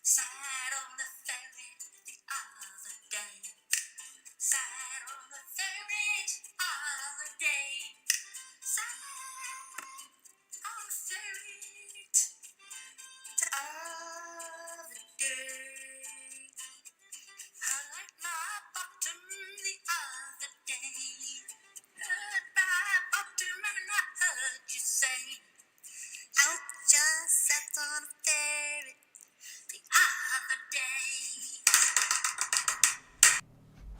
Sat on the ferry the other day. Sat on the ferry the other day. Sat on the ferry the other day. Hurt my bottom the other day. Hurt my bottom and I heard you say, I just sat on a ferry the other day.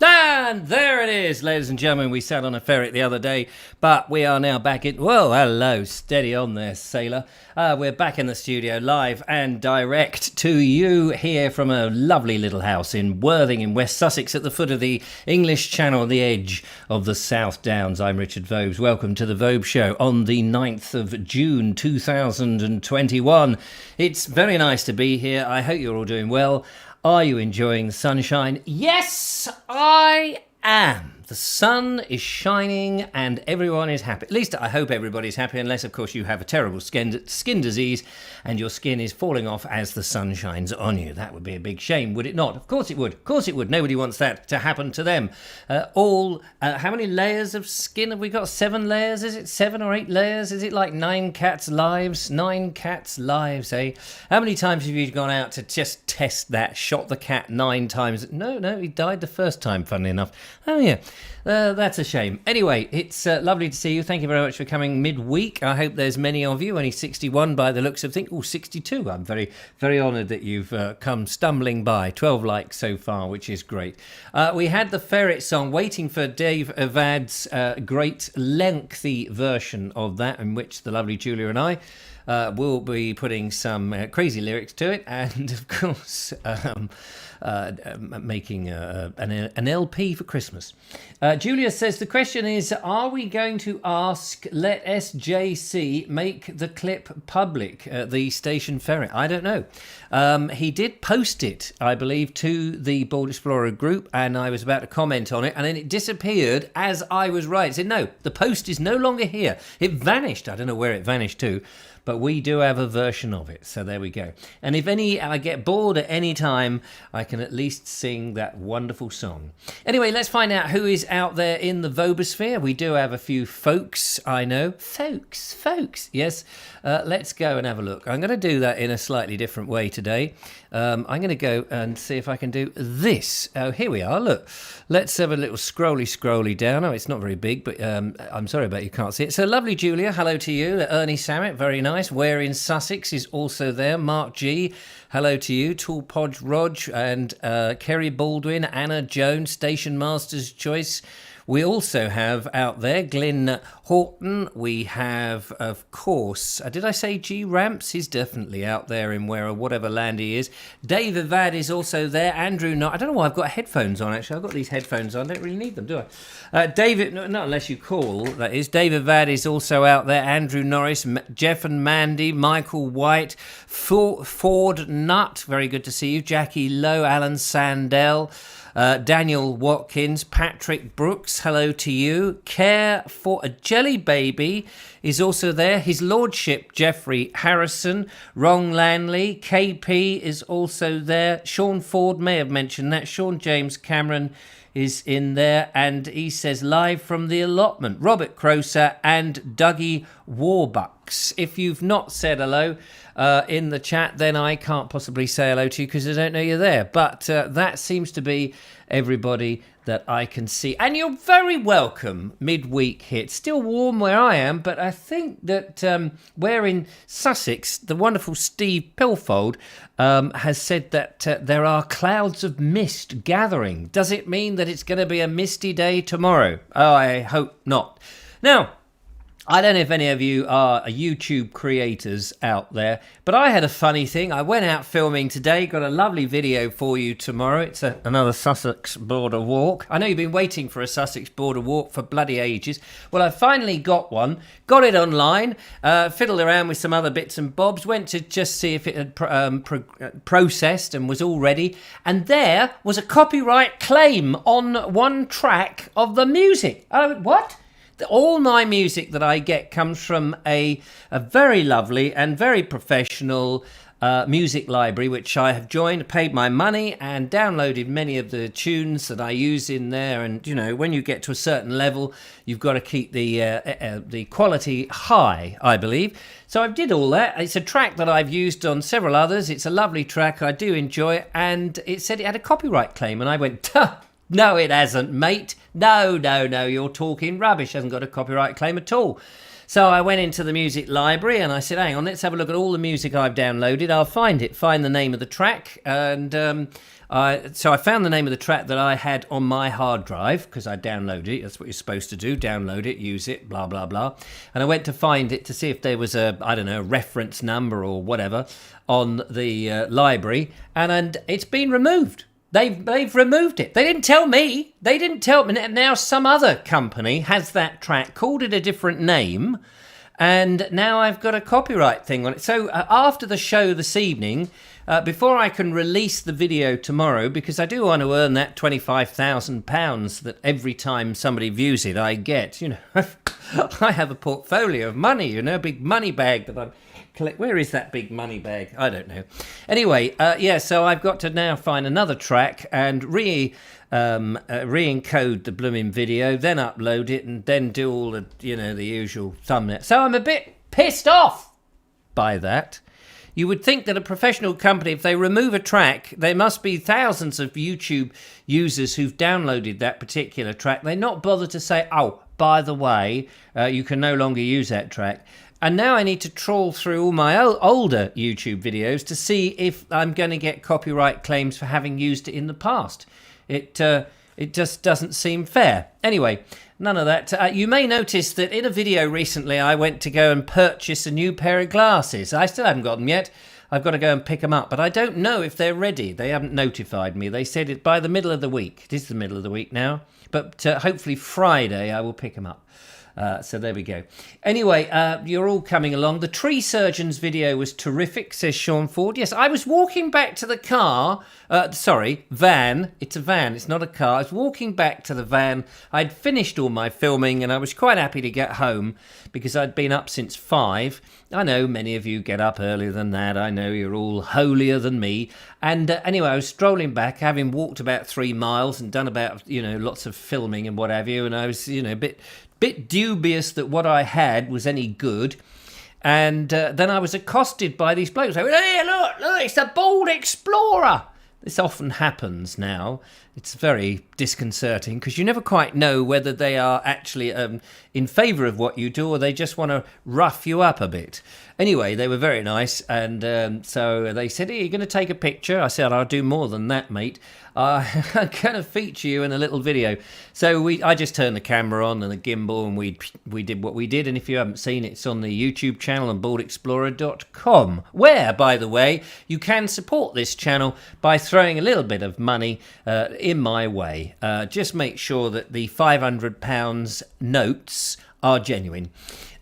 And there it is, ladies and gentlemen. We sat on a ferret the other day, but we are now back in... Well, hello, steady on there, sailor. We're back in the studio, live and direct to you here from a lovely little house in Worthing in West Sussex at the foot of the English Channel, on the edge of the South Downs. I'm Richard Vobes. Welcome to the Vobes Show on the 9th of June 2021. It's very nice to be here. I hope you're all doing well. Are you enjoying the sunshine? Yes, I am. The sun is shining and everyone is happy. At least I hope everybody's happy, unless, of course, you have a terrible skin disease and your skin is falling off as the sun shines on you. That would be a big shame, would it not? Of course it would. Of course it would. Nobody wants that to happen to them. How many layers of skin have we got? 7 layers? Is it 7 or 8 layers? Is it like 9 cats' lives? 9 cats' lives, eh? How many times have you gone out to just test that? Shot the cat 9 times? No, he died the first time, funnily enough. Oh, yeah. That's a shame. Anyway, it's lovely to see you. Thank you very much for coming midweek. I hope there's many of you. Only 61 by the looks of things. Oh, 62. I'm very, very honoured that you've come stumbling by. 12 likes so far, which is great. We had the Ferret song, waiting for Dave Avad's great lengthy version of that, in which the lovely Julia and I will be putting some crazy lyrics to it, and of course making an LP for Christmas. Julia says the question is, are we going to ask Let SJC make the clip public, the Station Ferret? I don't know. He did post it, I believe, to the Board Explorer group, and I was about to comment on it, and then it disappeared as I was right. It said, no, the post is no longer here. It vanished. I don't know where it vanished to, but we do have a version of it, so there we go. And if I get bored at any time, I can at least sing that wonderful song. Anyway, let's find out who is out there in the Vobosphere. We do have a few folks, I know. Folks, yes. Let's go and have a look. I'm going to do that in a slightly different way today. I'm going to go and see if I can do this. Oh, here we are, look. Let's have a little scrolly down. Oh, it's not very big, but I'm sorry about you can't see it. So lovely, Julia. Hello to you. Ernie Samet, very nice. Where in Sussex is also there. Mark G, hello to you. Tall Podge Rog and Kerry Baldwin, Anna Jones, Station Master's Choice. We also have out there Glyn Horton. We have, of course, did I say G Ramps? He's definitely out there in whatever land he is. Dave Avad is also there. Andrew, I don't know why I've got headphones on, actually. I've got these headphones on. I don't really need them, do I? David, not unless you call, that is. Dave Avad is also out there. Andrew Norris, Jeff and Mandy, Michael White, Ford Nutt, very good to see you. Jackie Lowe, Alan Sandell. Daniel Watkins, Patrick Brooks, hello to you. Care for a Jelly Baby is also there. His Lordship, Jeffrey Harrison. Ron Lanley, KP is also there. Sean Ford may have mentioned that. Sean James Cameron is in there, and he says live from the allotment. Robert Croser and Dougie Warbucks. If you've not said hello in the chat, then I can't possibly say hello to you because I don't know you're there. But that seems to be everybody that I can see. And you're very welcome, midweek hit. Still warm where I am, but I think that where in Sussex, the wonderful Steve Pilfold has said that there are clouds of mist gathering. Does it mean that it's going to be a misty day tomorrow? Oh, I hope not. Now, I don't know if any of you are YouTube creators out there, but I had a funny thing. I went out filming today, got a lovely video for you tomorrow. It's another Sussex border walk. I know you've been waiting for a Sussex border walk for bloody ages. Well, I finally got one, got it online, fiddled around with some other bits and bobs, went to just see if it had processed and was all ready. And there was a copyright claim on one track of the music. What? All my music that I get comes from a very lovely and very professional music library, which I have joined, paid my money, and downloaded many of the tunes that I use in there. And, you know, when you get to a certain level, you've got to keep the quality high, I believe. So I did all that. It's a track that I've used on several others. It's a lovely track. I do enjoy it. And it said it had a copyright claim. And I went, no, it hasn't, mate. No, you're talking rubbish. It hasn't got a copyright claim at all. So I went into the music library and I said, hang on, let's have a look at all the music I've downloaded. I'll find the name of the track. And so I found the name of the track that I had on my hard drive because I downloaded it. That's what you're supposed to do. Download it, use it, blah, blah, blah. And I went to find it to see if there was a reference number or whatever on the library. And it's been removed. They've removed it. They didn't tell me. Now some other company has that track, called it a different name, and now I've got a copyright thing on it. So after the show this evening, before I can release the video tomorrow, because I do want to earn that £25,000 that every time somebody views it, I get. You know, I have a portfolio of money. You know, a big money bag that I'm. Where is that big money bag? I don't know. Anyway, so I've got to now find another track and re-encode the blooming video, then upload it, and then do all the, the usual thumbnail. So I'm a bit pissed off by that. You would think that a professional company, if they remove a track, there must be thousands of YouTube users who've downloaded that particular track. They not bother to say, oh, by the way, you can no longer use that track. And now I need to trawl through all my older YouTube videos to see if I'm going to get copyright claims for having used it in the past. It just doesn't seem fair. Anyway, none of that. You may notice that in a video recently I went to go and purchase a new pair of glasses. I still haven't got them yet. I've got to go and pick them up. But I don't know if they're ready. They haven't notified me. They said it by the middle of the week. It is the middle of the week now. But hopefully Friday I will pick them up. So there we go. Anyway, you're all coming along. The tree surgeon's video was terrific, says Sean Ford. Yes, I was walking back to the car. Van. It's a van. It's not a car. I was walking back to the van. I'd finished all my filming and I was quite happy to get home because I'd been up since 5. I know many of you get up earlier than that. I know you're all holier than me. And anyway, I was strolling back, having walked about 3 miles and done about, lots of filming and what have you. And I was, a bit dubious that what I had was any good. And then I was accosted by these blokes. They went, hey, look, it's a bald explorer. This often happens now. It's very disconcerting because you never quite know whether they are actually in favour of what you do or they just want to rough you up a bit. Anyway, they were very nice, and so they said, "Hey, you're going to take a picture?" I said, "I'll do more than that, mate. I'm going to feature you in a little video." So I just turned the camera on and the gimbal, and we did what we did. And if you haven't seen it, it's on the YouTube channel on boardexplorer.com, where, by the way, you can support this channel by throwing a little bit of money in my way. Just make sure that the £500 notes are genuine.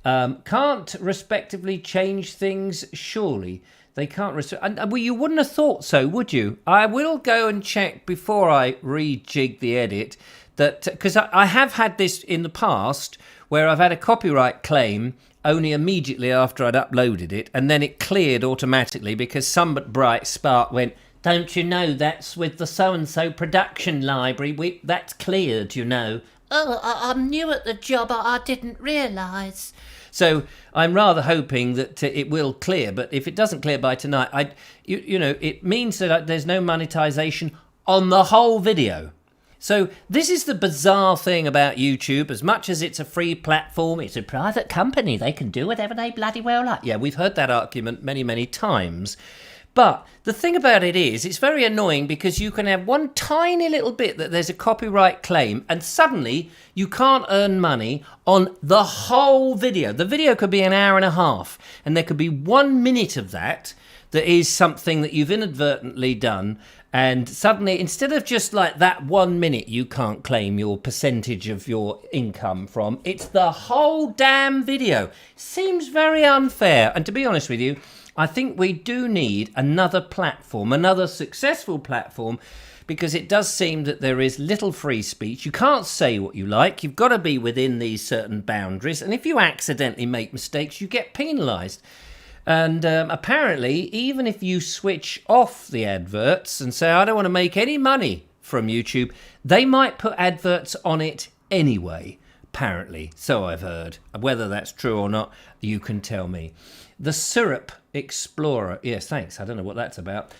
Can't respectively change things, surely. They can't. Well, you wouldn't have thought so, would you? I will go and check before I rejig the edit. That because I have had this in the past where I've had a copyright claim only immediately after I'd uploaded it, and then it cleared automatically because some bright spark went, "Don't you know that's with the so-and-so production library? That's cleared, you know." Oh, I'm new at the job. I didn't realise. So I'm rather hoping that it will clear, but if it doesn't clear by tonight, you know, it means that there's no monetization on the whole video. So this is the bizarre thing about YouTube. As much as it's a free platform, it's a private company. They can do whatever they bloody well like. Yeah, we've heard that argument many, many times. But the thing about it is, it's very annoying because you can have one tiny little bit that there's a copyright claim and suddenly you can't earn money on the whole video. The video could be an hour and a half and there could be 1 minute of that is something that you've inadvertently done, and suddenly, instead of just like that 1 minute you can't claim your percentage of your income from, it's the whole damn video. Seems very unfair. And to be honest with you, I think we do need another platform, another successful platform, because it does seem that there is little free speech. You can't say what you like. You've got to be within these certain boundaries. And if you accidentally make mistakes, you get penalised. And apparently, even if you switch off the adverts and say, "I don't want to make any money from YouTube," they might put adverts on it anyway, apparently. So I've heard. Whether that's true or not, you can tell me. The Syrup Explorer. Yes, thanks. I don't know what that's about.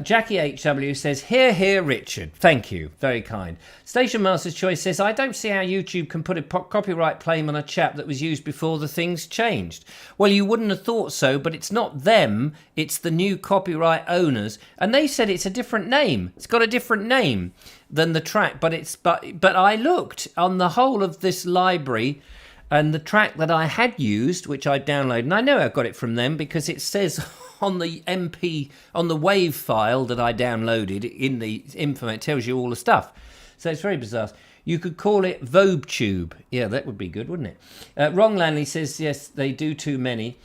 Jackie HW says, "Hear, hear, Richard." Thank you. Very kind. Station Master's Choice says, "I don't see how YouTube can put a copyright claim on a chap that was used before the things changed." Well, you wouldn't have thought so, but it's not them. It's the new copyright owners. And they said it's a different name. It's got a different name than the track. But I looked on the whole of this library, and the track that I had used, which I downloaded, and I know I got it from them because it says on the on the WAV file that I downloaded in the info, it tells you all the stuff. So it's very bizarre. You could call it VobeTube. Yeah, that would be good, wouldn't it? Wrong Lanley says, yes, they do too many.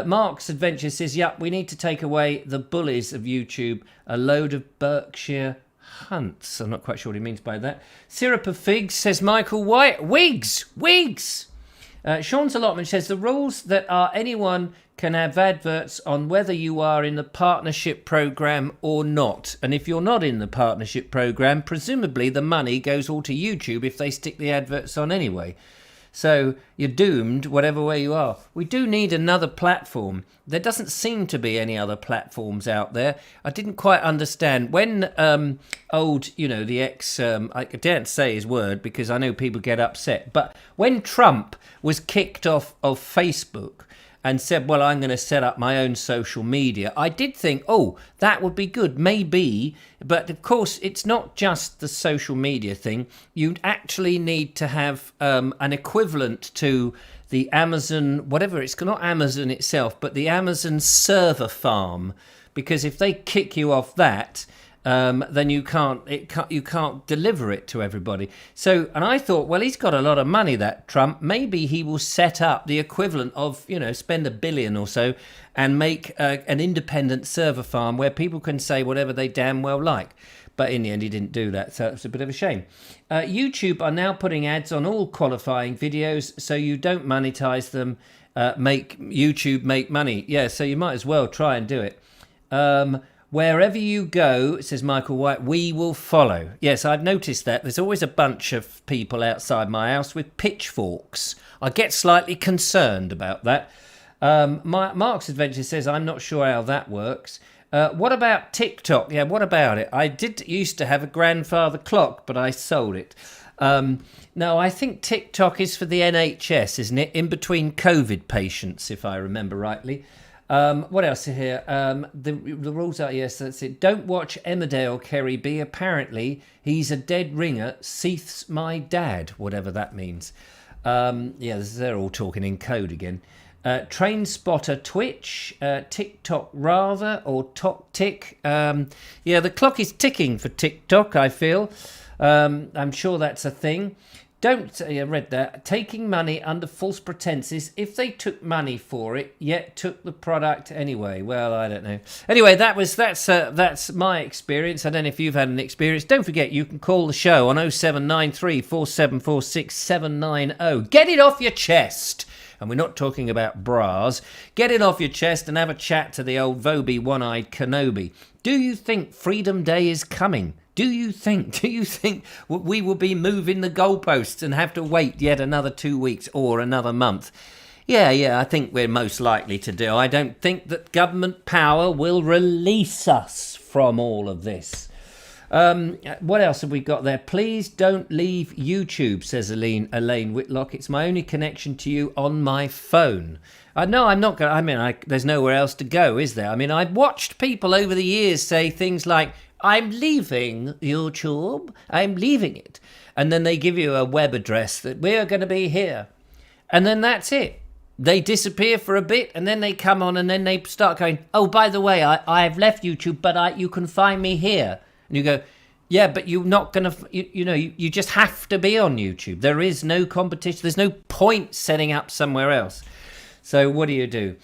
Mark's Adventure says, "Yup, we need to take away the bullies of YouTube. A load of Berkshire hunts." I'm not quite sure what he means by that. Syrup of Figs says Michael White. Wigs! Sean's Allotment says, "The rules that are anyone can have adverts on whether you are in the partnership program or not. And if you're not in the partnership program, presumably the money goes all to YouTube if they stick the adverts on anyway. So you're doomed whatever way you are." We do need another platform. There doesn't seem to be any other platforms out there. I didn't quite understand when the ex, I daren't say his word because I know people get upset, but when Trump was kicked off of Facebook and said, "Well, I'm going to set up my own social media," I did think, oh, that would be good, maybe. But of course, it's not just the social media thing. You actually need to have an equivalent to the Amazon, whatever, it's not Amazon itself, but the Amazon server farm. Because if they kick you off that, then you can't deliver it to everybody. So, and I thought, well, he's got a lot of money, that Trump. Maybe he will set up the equivalent of, spend $1 billion or so and make an independent server farm where people can say whatever they damn well like. But in the end, he didn't do that, so it's a bit of a shame. YouTube are now putting ads on all qualifying videos, so you don't monetize them. Make YouTube make money. Yeah, so you might as well try and do it. Wherever you go, says Michael White, we will follow. Yes, I've noticed that. There's always a bunch of people outside my house with pitchforks. I get slightly concerned about that. Mark's Adventure says, "I'm not sure how that works." What about TikTok? Yeah, what about it? I did used to have a grandfather clock, but I sold it. No, I think TikTok is for the NHS, isn't it? In between COVID patients, if I remember rightly. What else here? The rules are, yes, that's it. Don't watch Emmerdale, Kerry B. Apparently, he's a dead ringer. Seath's my dad, whatever that means. They're all talking in code again. Train Spotter Twitch, TikTok rather, or Tok Tick. The clock is ticking for TikTok, I feel. I'm sure that's a thing. Read that. Taking money under false pretenses if they took money for it, yet took the product anyway. Well, I don't know. Anyway, that's my experience. I don't know if you've had an experience. Don't forget, you can call the show on 0793 4746 790. Get it off your chest. And we're not talking about bras. Get it off your chest and have a chat to the old Vobes one-eyed Kenobi. Do you think Freedom Day is coming? Do you think we will be moving the goalposts and have to wait yet another 2 weeks or another month? Yeah, I think we're most likely to do. I don't think that government power will release us from all of this. What else have we got there? Please don't leave YouTube, says Elaine Whitlock. It's my only connection to you on my phone. No, I'm not going to. There's nowhere else to go, is there? I've watched people over the years say things like, I'm leaving YouTube. I'm leaving it. And then they give you a web address that we're going to be here. And then that's it. They disappear for a bit and then they come on and then they start going, oh, by the way, I've left YouTube, but you can find me here. And you go, yeah, but you're not going to, you just have to be on YouTube. There is no competition. There's no point setting up somewhere else. So what do?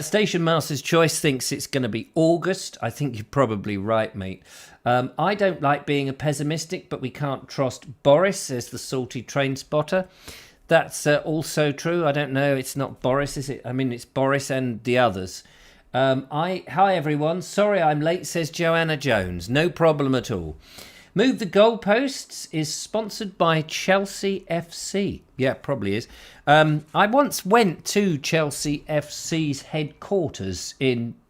Station Master's Choice thinks it's going to be August. I think you're probably right, mate. I don't like being a pessimistic, but we can't trust Boris, says the salty train spotter. That's also true. I don't know. It's not Boris, is it? It's Boris and the others. Hi, everyone. Sorry I'm late, says Joanna Jones. No problem at all. Move the Goalposts is sponsored by Chelsea FC. Yeah, probably is. I once went to Chelsea FC's headquarters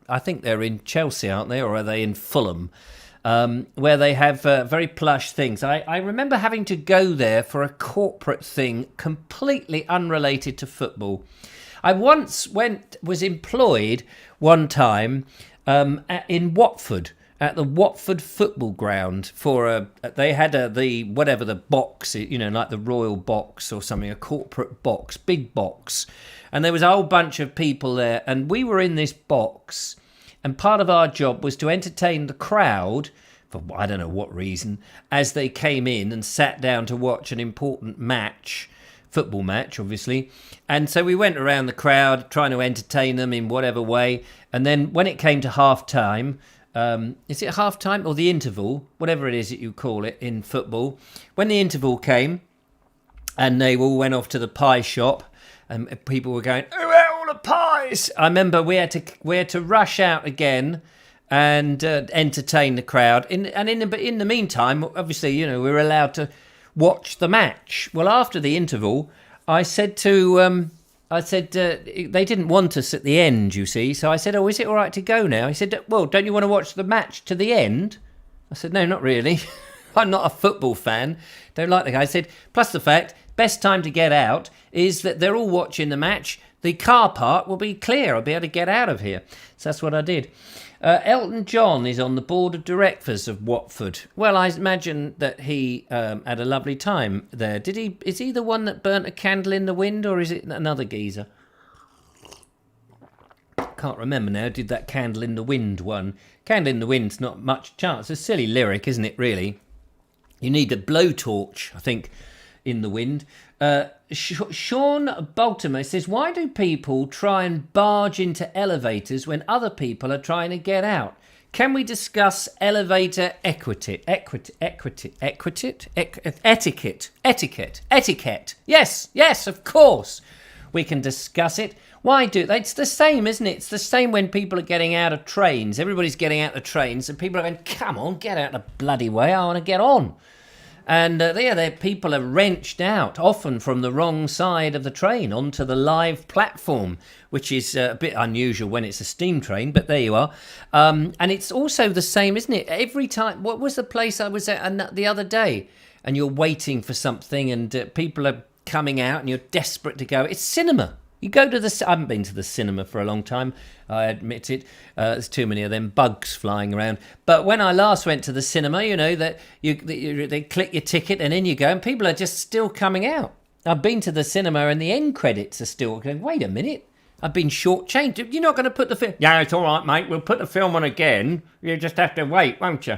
I think they're in Chelsea, aren't they? Or are they in Fulham? Where they have very plush things. I remember having to go there for a corporate thing completely unrelated to football. I once was employed one time in Watford, at the Watford football ground they had the box, like the Royal box or something, a corporate box, big box. And there was a whole bunch of people there and we were in this box and part of our job was to entertain the crowd for I don't know what reason as they came in and sat down to watch an important football match, obviously. And so we went around the crowd trying to entertain them in whatever way. And then when it came to half time, is it half time or the interval, whatever it is that you call it in football, when the interval came and they all went off to the pie shop and people were going, who ate all the pies? I remember we had to rush out again and entertain the crowd. In the meantime, obviously, we were allowed to watch the match. Well, after the interval, I said they didn't want us at the end, you see. So I said, oh, is it all right to go now? He said, well, don't you want to watch the match to the end? I said, no, not really. I'm not a football fan. Don't like the guy. I said, plus the fact, best time to get out is that they're all watching the match. The car park will be clear. I'll be able to get out of here. So that's what I did. Elton John is on the board of directors of Watford. Well, I imagine that he had a lovely time there. Is he the one that burnt a candle in the wind, or is it another geezer? Can't remember now. Did that candle in the wind one? Candle in the wind's not much chance. It's a silly lyric, isn't it, really? You need a blowtorch, I think, in the wind. Sean Baltimore says, why do people try and barge into elevators when other people are trying to get out? Can we discuss elevator etiquette? Yes, of course. We can discuss it. Why do they? It's the same, isn't it? It's the same when people are getting out of trains. Everybody's getting out of trains and people are going, come on, get out of the bloody way. I want to get on. And people are wrenched out, often from the wrong side of the train onto the live platform, which is a bit unusual when it's a steam train, but there you are. And it's also the same, isn't it? Every time, what was the place I was at the other day? And you're waiting for something and people are coming out and you're desperate to go. It's cinema. You go to I haven't been to the cinema for a long time, I admit it. There's too many of them bugs flying around. But when I last went to the cinema, you know, that they click your ticket and in you go, and people are just still coming out. I've been to the cinema and the end credits are still going, wait a minute, I've been shortchanged. You're not going to put the film... Yeah, it's all right, mate. We'll put the film on again. You just have to wait, won't you?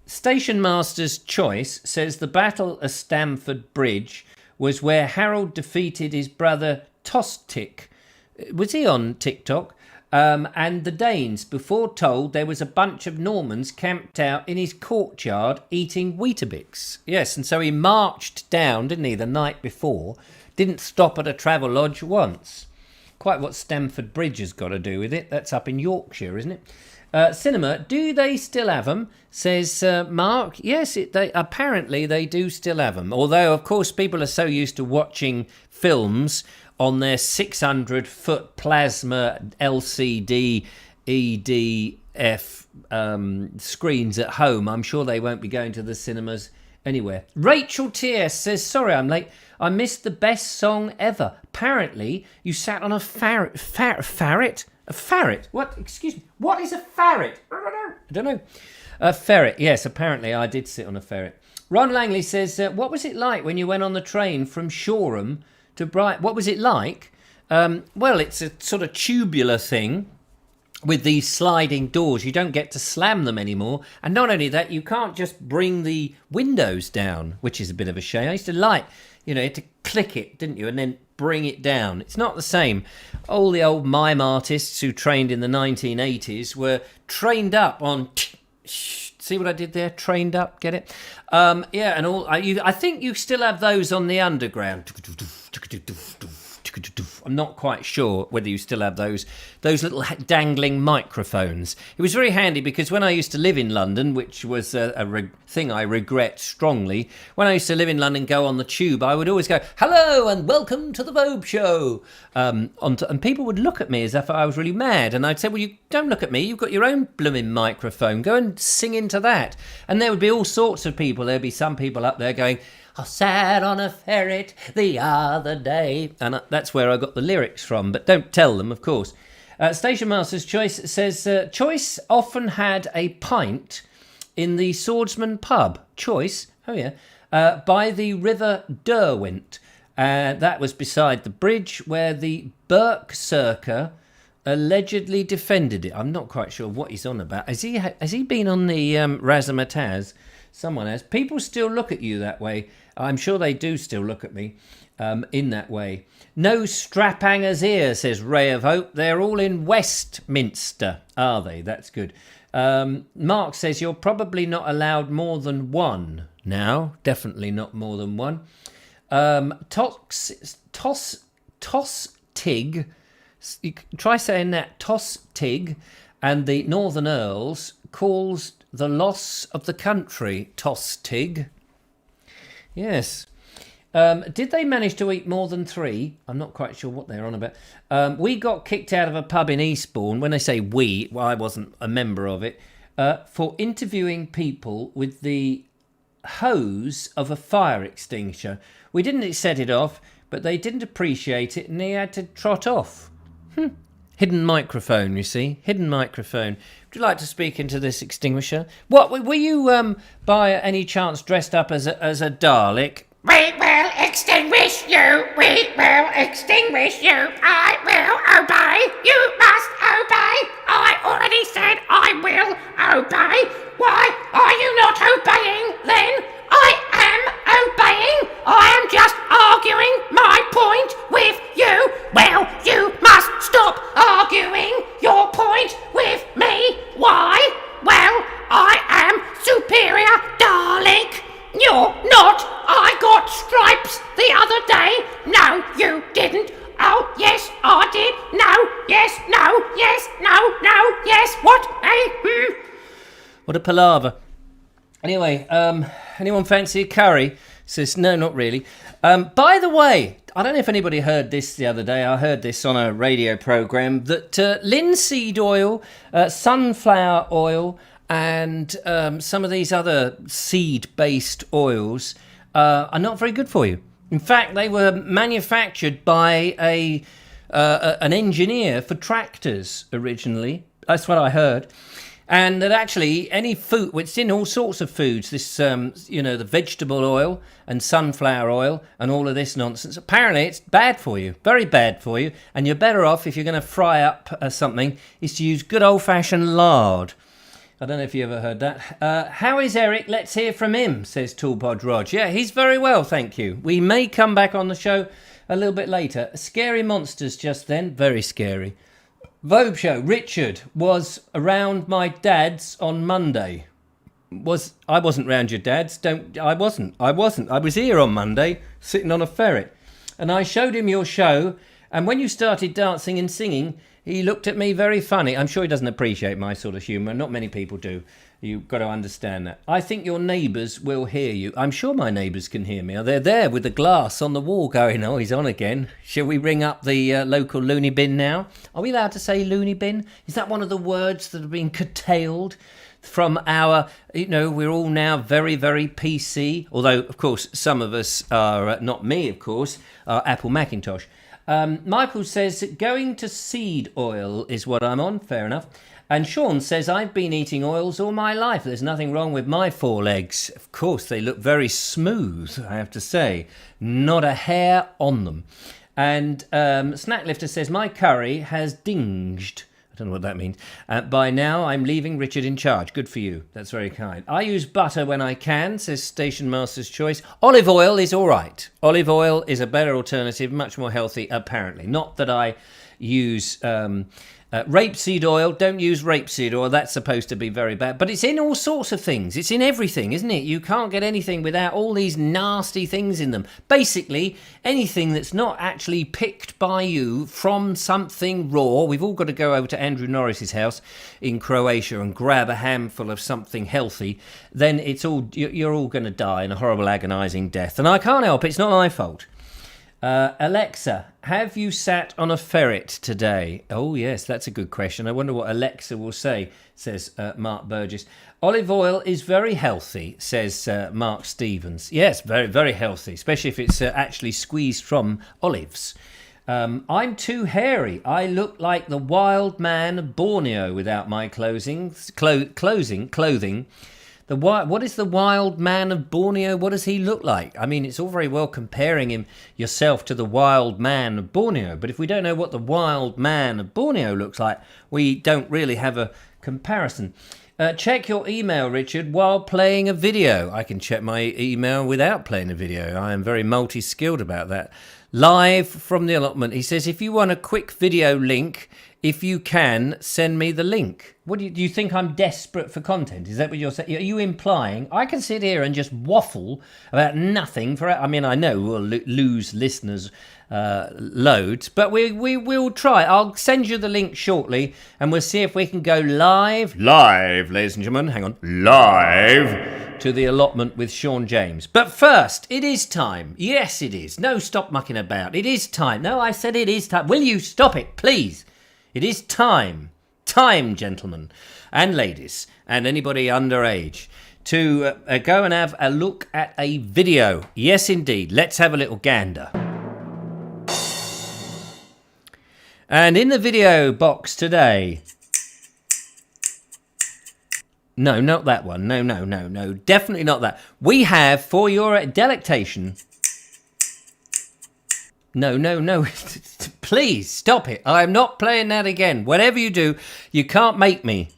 Station Master's Choice says the battle of Stamford Bridge was where Harold defeated his brother Tostig. Was he on TikTok? And the Danes, before told there was a bunch of Normans camped out in his courtyard eating Weetabix. Yes, and so he marched down, didn't he, the night before, didn't stop at a travel lodge once. Quite what Stamford Bridge has got to do with it. That's up in Yorkshire, isn't it? Cinema, do they still have them? Says Mark. Yes, apparently they do still have them. Although, of course, people are so used to watching films on their 600-foot plasma LCD EDF screens at home. I'm sure they won't be going to the cinemas anywhere. Rachel T.S. says, sorry I'm late. I missed the best song ever. Apparently, you sat on a ferret? A ferret? What? Excuse me. What is a ferret? I don't know. A ferret. Yes, apparently I did sit on a ferret. Ron Langley says, what was it like when you went on the train from Shoreham to Brighton? What was it like? Well, it's a sort of tubular thing with these sliding doors. You don't get to slam them anymore. And not only that, you can't just bring the windows down, which is a bit of a shame. I used to like, you had to click it, didn't you? And then bring it down. It's not the same. All the old mime artists who trained in the 1980s were trained up on... See what I did there? Trained up, get it? Yeah, and all. I think you still have those on the underground. I'm not quite sure whether you still have those little dangling microphones. It was very handy because when I used to live in London, which was a thing I regret strongly, when I used to live in London, go on the tube, I would always go, hello and welcome to the Vobes show. And people would look at me as if I was really mad. And I'd say, well, you don't look at me. You've got your own blooming microphone. Go and sing into that. And there would be all sorts of people. There'd be some people up there going, I sat on a ferret the other day. And that's where I got the lyrics from, but don't tell them, of course. Station Master's Choice says, Choice often had a pint in the Swordsman pub. Choice, oh yeah, by the River Derwent. That was beside the bridge where the Berserker allegedly defended it. I'm not quite sure what he's on about. Has he been on the Razzmatazz? Someone has. People still look at you that way. I'm sure they do still look at me in that way. No strap hangers here, says Ray of Hope. They're all in Westminster, are they? That's good. Mark says you're probably not allowed more than one now. Definitely not more than one. Toss Tig. You can try saying that. Toss Tig and the Northern Earls calls the loss of the country Tostig. Yes. Did they manage to eat more than three? I'm not quite sure what they're on about. We got kicked out of a pub in Eastbourne. When I say we, well, I wasn't a member of it, for interviewing people with the hose of a fire extinguisher. We didn't set it off, but they didn't appreciate it and they had to trot off. Hidden microphone, you see. Hidden microphone. Would you like to speak into this extinguisher? What, were you, by any chance, dressed up as a Dalek? We will extinguish you. We will extinguish you. I will obey. You must obey. I already said I will obey. Why are you not obeying then? I am obeying. I am just arguing my point with you. Well, you must stop arguing your point with me. Why? Well, I am superior, Dalek. You're not. I got stripes the other day. No, you didn't. Oh, yes, I did. No, yes, no, yes, no, yes. What? Hey, What a palaver. Anyway, Anyone fancy a curry? Says, no, not really. By the way, I don't know if anybody heard this the other day. I heard this on a radio programme that linseed oil, sunflower oil, and some of these other seed-based oils are not very good for you. In fact, they were manufactured by an engineer for tractors originally. That's what I heard. And that actually any food, it's in all sorts of foods, this, the vegetable oil and sunflower oil and all of this nonsense. Apparently it's bad for you, very bad for you. And you're better off, if you're going to fry up something, is to use good old-fashioned lard. I don't know if you ever heard that. How is Eric? Let's hear from him, says Toolpod Rog. Yeah, he's very well, thank you. We may come back on the show a little bit later. Scary monsters just then, very scary. Vobes show. Richard was around my dad's on Monday. I wasn't round your dad's. I wasn't. I was here on Monday, sitting on a ferret, and I showed him your show. And when you started dancing and singing, he looked at me very funny. I'm sure he doesn't appreciate my sort of humour. Not many people do. You've got to understand that. I think your neighbours will hear you. I'm sure my neighbours can hear me. They're there with the glass on the wall going, oh, he's on again. Shall we ring up the local loony bin now? Are we allowed to say loony bin? Is that one of the words that have been curtailed from our, we're all now very, very PC. Although, of course, some of us are, not me, of course, are Apple Macintosh. Michael says, going to seed oil is what I'm on. Fair enough. And Sean says, I've been eating oils all my life. There's nothing wrong with my forelegs. Of course, they look very smooth, I have to say. Not a hair on them. And Snacklifter says, my curry has dinged. I don't know what that means. By now, I'm leaving Richard in charge. Good for you. That's very kind. I use butter when I can, says Station Master's Choice. Olive oil is all right. Olive oil is a better alternative, much more healthy, apparently. Not that I use rapeseed oil. Don't use rapeseed oil. That's supposed to be very bad. But it's in all sorts of things. It's in everything, isn't it? You can't get anything without all these nasty things in them. Basically, anything that's not actually picked by you from something raw. We've all got to go over to Andrew Norris's house in Croatia and grab a handful of something healthy. Then you're all going to die in a horrible, agonising death. And I can't help it. It's not my fault. Alexa, have you sat on a ferret today? Oh, yes, that's a good question. I wonder what Alexa will say, says Mark Burgess. Olive oil is very healthy, says Mark Stevens. Yes, very, very healthy, especially if it's actually squeezed from olives. I'm too hairy. I look like the wild man of Borneo without my clothing. What is the wild man of Borneo? What does he look like? I mean, it's all very well comparing yourself to the wild man of Borneo, but if we don't know what the wild man of Borneo looks like, we don't really have a comparison. Check your email, Richard, while playing a video. I can check my email without playing a video. I am very multi-skilled about that. Live from the allotment. He says, if you want a quick video link, if you can, send me the link. What do you think I'm desperate for content? Is that what you're saying? Are you implying I can sit here and just waffle about nothing for? I mean, I know we'll lose listeners loads, but we will try. I'll send you the link shortly, and we'll see if we can go live, ladies and gentlemen. Hang on, live to the allotment with Sean James. But first, it is time. Yes, it is. No, stop mucking about. It is time. No, I said it is time. Will you stop it, please? It is time, gentlemen and ladies, and anybody underage, to go and have a look at a video. Yes, indeed. Let's have a little gander. And in the video box today... No, not that one. No. Definitely not that. We have, for your delectation... No. Please, stop it. I'm not playing that again. Whatever you do, you can't make me.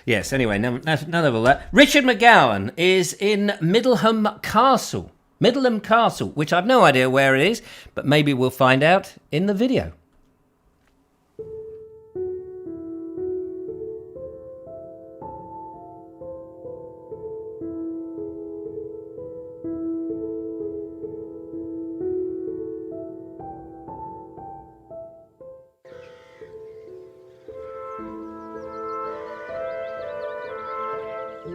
Yes, anyway, none of all that. Richard McGowan is in Middleham Castle, which I've no idea where it is, but maybe we'll find out in the video. So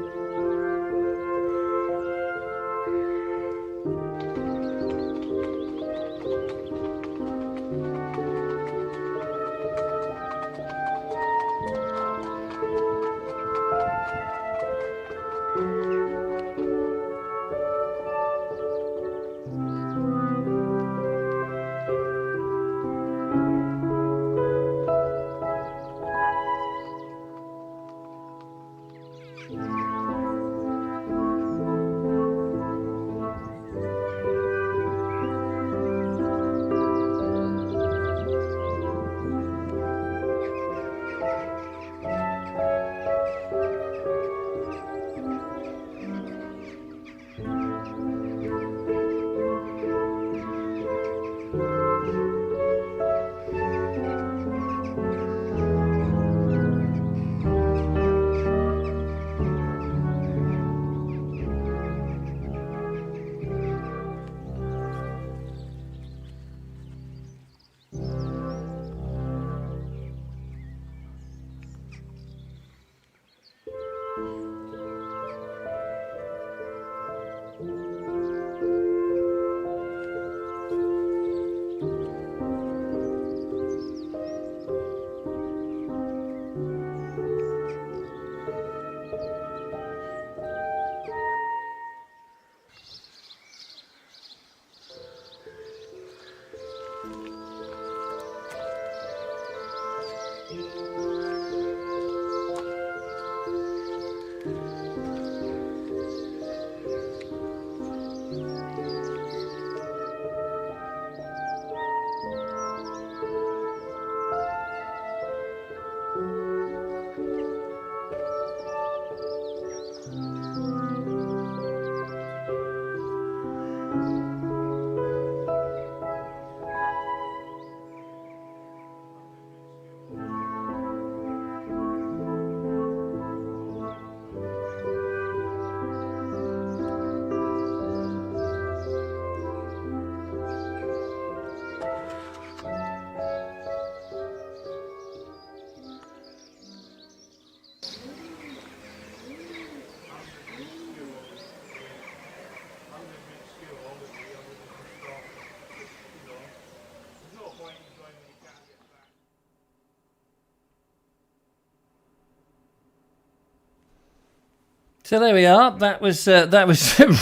there we are. That was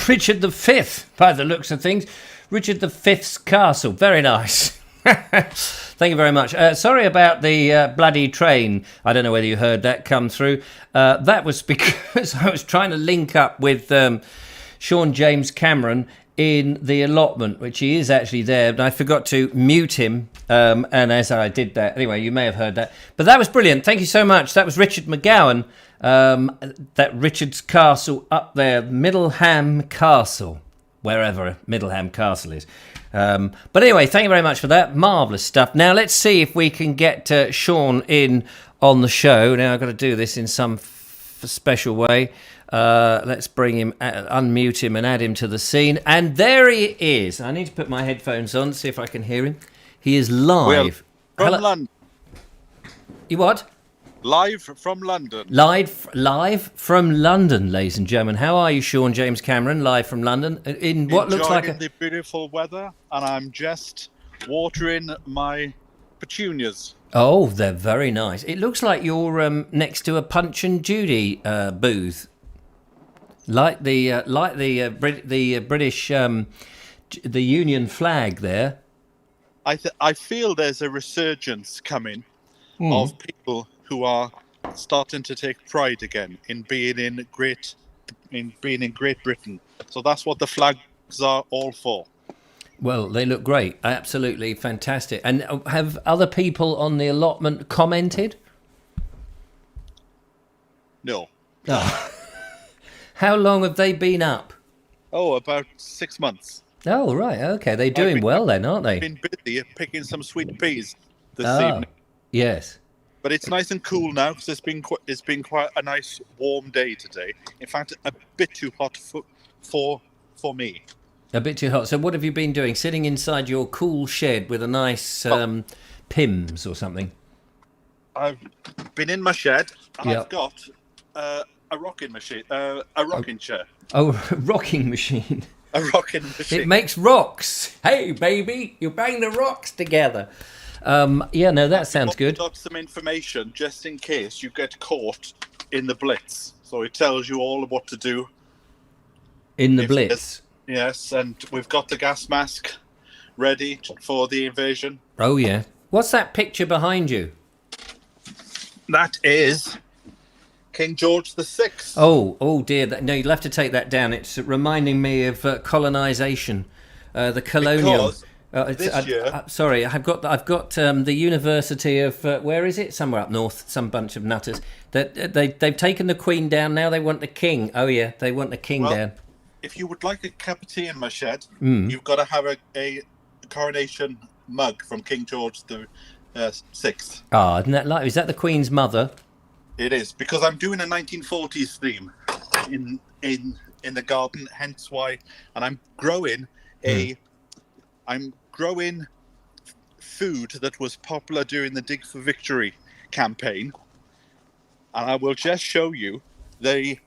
Richard V, by the looks of things. Richard V's castle. Very nice. Thank you very much. Sorry about the bloody train. I don't know whether you heard that come through. That was because I was trying to link up with Sean James Cameron in the allotment, which he is actually there. And I forgot to mute him. And as I did that, anyway, you may have heard that. But that was brilliant. Thank you so much. That was Richard McGowan. That Richard's castle up there, Middleham Castle, wherever Middleham Castle is. But anyway, thank you very much for that. Marvellous stuff. Now, let's see if we can get Sean in on the show. Now, I've got to do this in some special way. Let's bring him, unmute him and add him to the scene. And there he is. I need to put my headphones on, see if I can hear him. He is live. From London. You what? Live from London. Live from London, ladies and gentlemen. How are you, Sean James Cameron? Live from London in what looks like the beautiful weather, and I'm just watering my petunias. Oh, they're very nice. It looks like you're next to a Punch and Judy booth, like the British the Union flag there. I feel there's a resurgence coming of people who are starting to take pride again in being in Great Britain. So that's what the flags are all for. Well, they look great, absolutely fantastic. And have other people on the allotment commented? No. Oh. How long have they been up? Oh, about 6 months. Oh, right, okay. They're doing well then, aren't they? I've been busy picking some sweet peas this evening. Yes. But it's nice and cool now because it's been quite a nice warm day today. In fact, a bit too hot for me. A bit too hot. So what have you been doing? Sitting inside your cool shed with a nice Pims or something? I've been in my shed and I've got a rocking machine, a rocking chair, Oh, rocking machine. a rocking machine. It makes rocks. Hey, baby, you bang the rocks together. Yeah, no, that sounds good. Got some information just in case you get caught in the blitz. So it tells you all of what to do. In the blitz. Yes, and we've got the gas mask ready for the invasion. Oh, yeah. What's that picture behind you? That is King George VI. Oh dear. No, you'll have to take that down. It's reminding me of colonisation, the colonial. Because this year, sorry, I've got the University of where is it? Somewhere up north. Some bunch of nutters that they've taken the Queen down. Now they want the King. Oh yeah, they want the King down. If you would like a cup of tea in my shed, you've got to have a coronation mug from King George the Sixth. Ah, isn't that like? Is that the Queen's mother? It is, because I'm doing a 1940s theme in the garden, hence why, and I'm growing food that was popular during the Dig for Victory campaign, and I will just show you the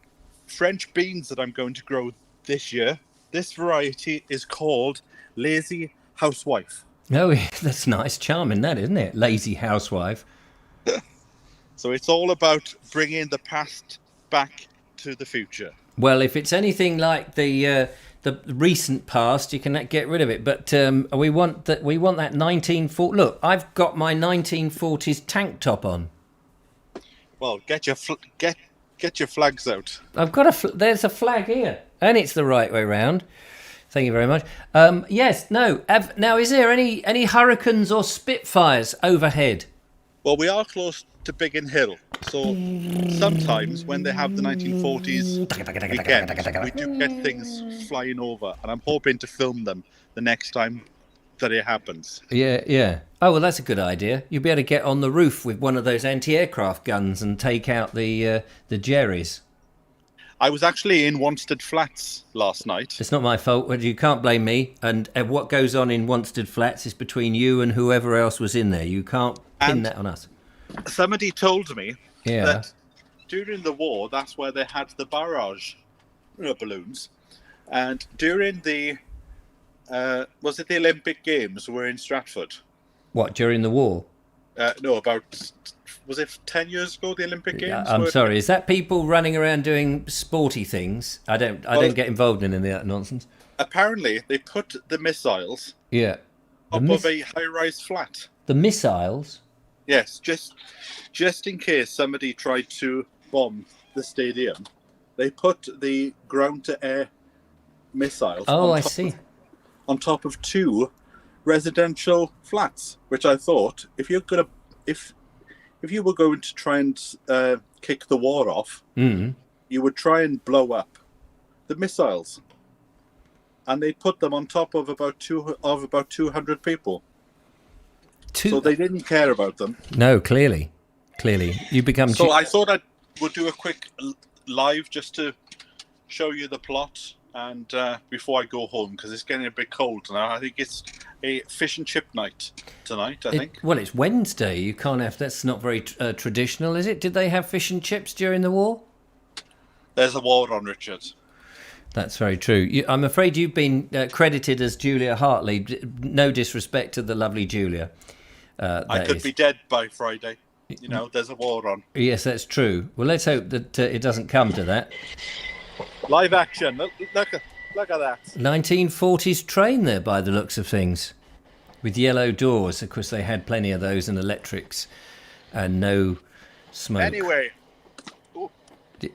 French beans that I'm going to grow this year. This variety is called Lazy Housewife. Oh, that's nice, charming, that isn't it? Lazy housewife. So it's all about bringing the past back to the future. Well, if it's anything like the recent past, you can get rid of it. But we want that 1940. Look, I've got my 1940s tank top on. Well, get your flags out. I've got there's a flag here, and it's the right way round. Thank you very much. Yes, no. Now, is there any hurricanes or Spitfires overhead? Well, we are close to Biggin Hill, so sometimes when they have the 1940s weekend, we do get things flying over, and I'm hoping to film them the next time that it happens. Yeah. Oh, well, that's a good idea. You'll be able to get on the roof with one of those anti-aircraft guns and take out the Jerrys. I was actually in Wanstead Flats last night. It's not my fault. You can't blame me. And what goes on in Wanstead Flats is between you and whoever else was in there. You can't pin that on us. Somebody told me that during the war, that's where they had the barrage balloons. And during the, was it the Olympic Games were in Stratford? What, during the war? No, about, was it 10 years ago, the Olympic Games? I'm sorry, is that people running around doing sporty things? I don't get involved in any of that nonsense. Apparently, they put the missiles up of a high-rise flat. The missiles? Yes, just in case somebody tried to bomb the stadium, they put the ground-to-air missiles on top of two residential flats, which I thought, if you were going to try and kick the war off, you would try and blow up the missiles, and they put them on top of about 200 people. So they didn't care about them. No, clearly, you become. So I thought I would do a quick live just to show you the plot, and before I go home, because it's getting a bit cold now. I think it's a fish and chip night tonight. I think. Well, it's Wednesday. You can't have. That's not very traditional, is it? Did they have fish and chips during the war? There's a war on, Richard. That's very true. I'm afraid you've been credited as Julia Hartley. No disrespect to the lovely Julia. I could be dead by Friday. You know, there's a war on. Yes, that's true. Well, let's hope that it doesn't come to that. Live action. Look at that. 1940s train there, by the looks of things, with yellow doors. Of course, they had plenty of those, and electrics, and no smoke. Anyway.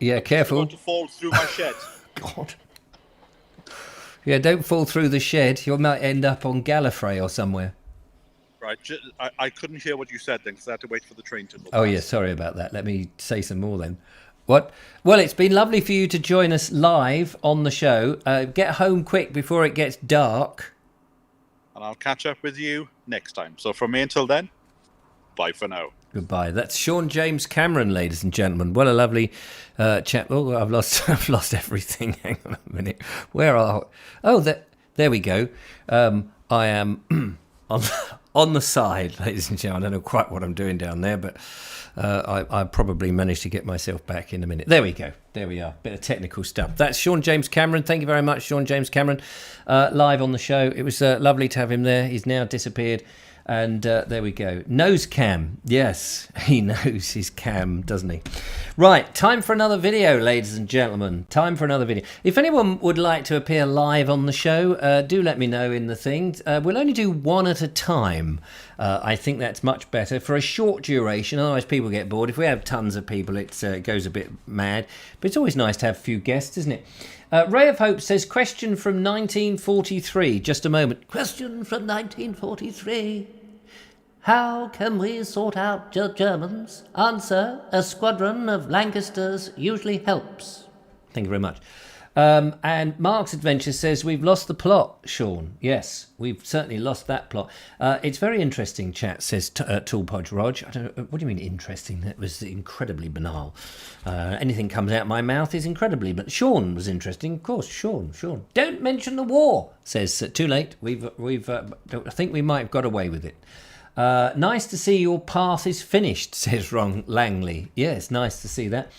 Yeah, careful. I'm going to fall through my shed. God. Yeah, don't fall through the shed. You might end up on Gallifrey or somewhere. Right, I couldn't hear what you said then because I had to wait for the train to go past. Oh, yeah, sorry about that. Let me say some more then. What? Well, it's been lovely for you to join us live on the show. Get home quick before it gets dark. And I'll catch up with you next time. So from me until then, bye for now. Goodbye. That's Sean James Cameron, ladies and gentlemen. What a lovely chap. Oh, I've lost everything. Hang on a minute. Where are? Oh, there we go. I am on the side, ladies and gentlemen. I don't know quite what I'm doing down there, but I probably managed to get myself back in a minute. There we go. There we are. Bit of technical stuff. That's Sean James Cameron. Thank you very much, Sean James Cameron, live on the show. It was lovely to have him there. He's now disappeared. And there we go. Nose cam. Yes, he knows his cam, doesn't he? Right, time for another video, ladies and gentlemen. Time for another video. If anyone would like to appear live on the show, do let me know in the thing. We'll only do one at a time. I think that's much better for a short duration. Otherwise, people get bored. If we have tons of people, it goes a bit mad. But it's always nice to have a few guests, isn't it? Ray of Hope says, question from 1943. Just a moment. Question from 1943. How can we sort out the Germans? Answer, a squadron of Lancasters usually helps. Thank you very much. And Mark's Adventure says, we've lost the plot, Sean. Yes, we've certainly lost that plot. It's very interesting, chat, says Tool Podge Rog. I don't know, what do you mean interesting? That was incredibly banal. Anything comes out of my mouth is incredibly, but Sean was interesting, of course. Sean. Don't mention the war, says too late. I think we might have got away with it. Nice to see your path is finished, says Ron Langley. Yes, nice to see that.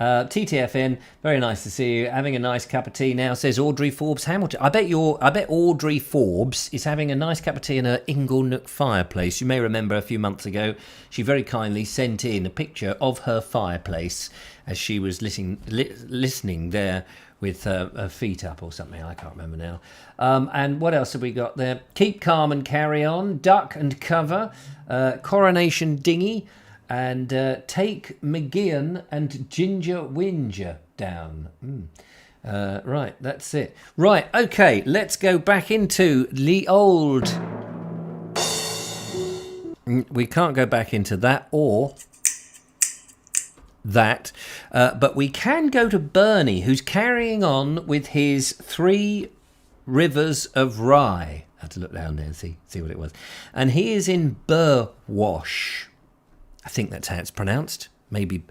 TTFN, very nice to see you. Having a nice cup of tea now, says Audrey Forbes Hamilton. I bet Audrey Forbes is having a nice cup of tea in her Inglenook fireplace. You may remember a few months ago, she very kindly sent in a picture of her fireplace as she was listening there with her feet up or something. I can't remember now. And what else have we got there? Keep calm and carry on. Duck and cover. Coronation dinghy. And take McGeehan and Ginger Whinger down. Right, that's it. Right, okay, let's go back into the old... We can't go back into that or that, but we can go to Bernie, who's carrying on with his 3 rivers of rye. I had to look down there and see what it was. And he is in Burwash. I think that's how it's pronounced. Maybe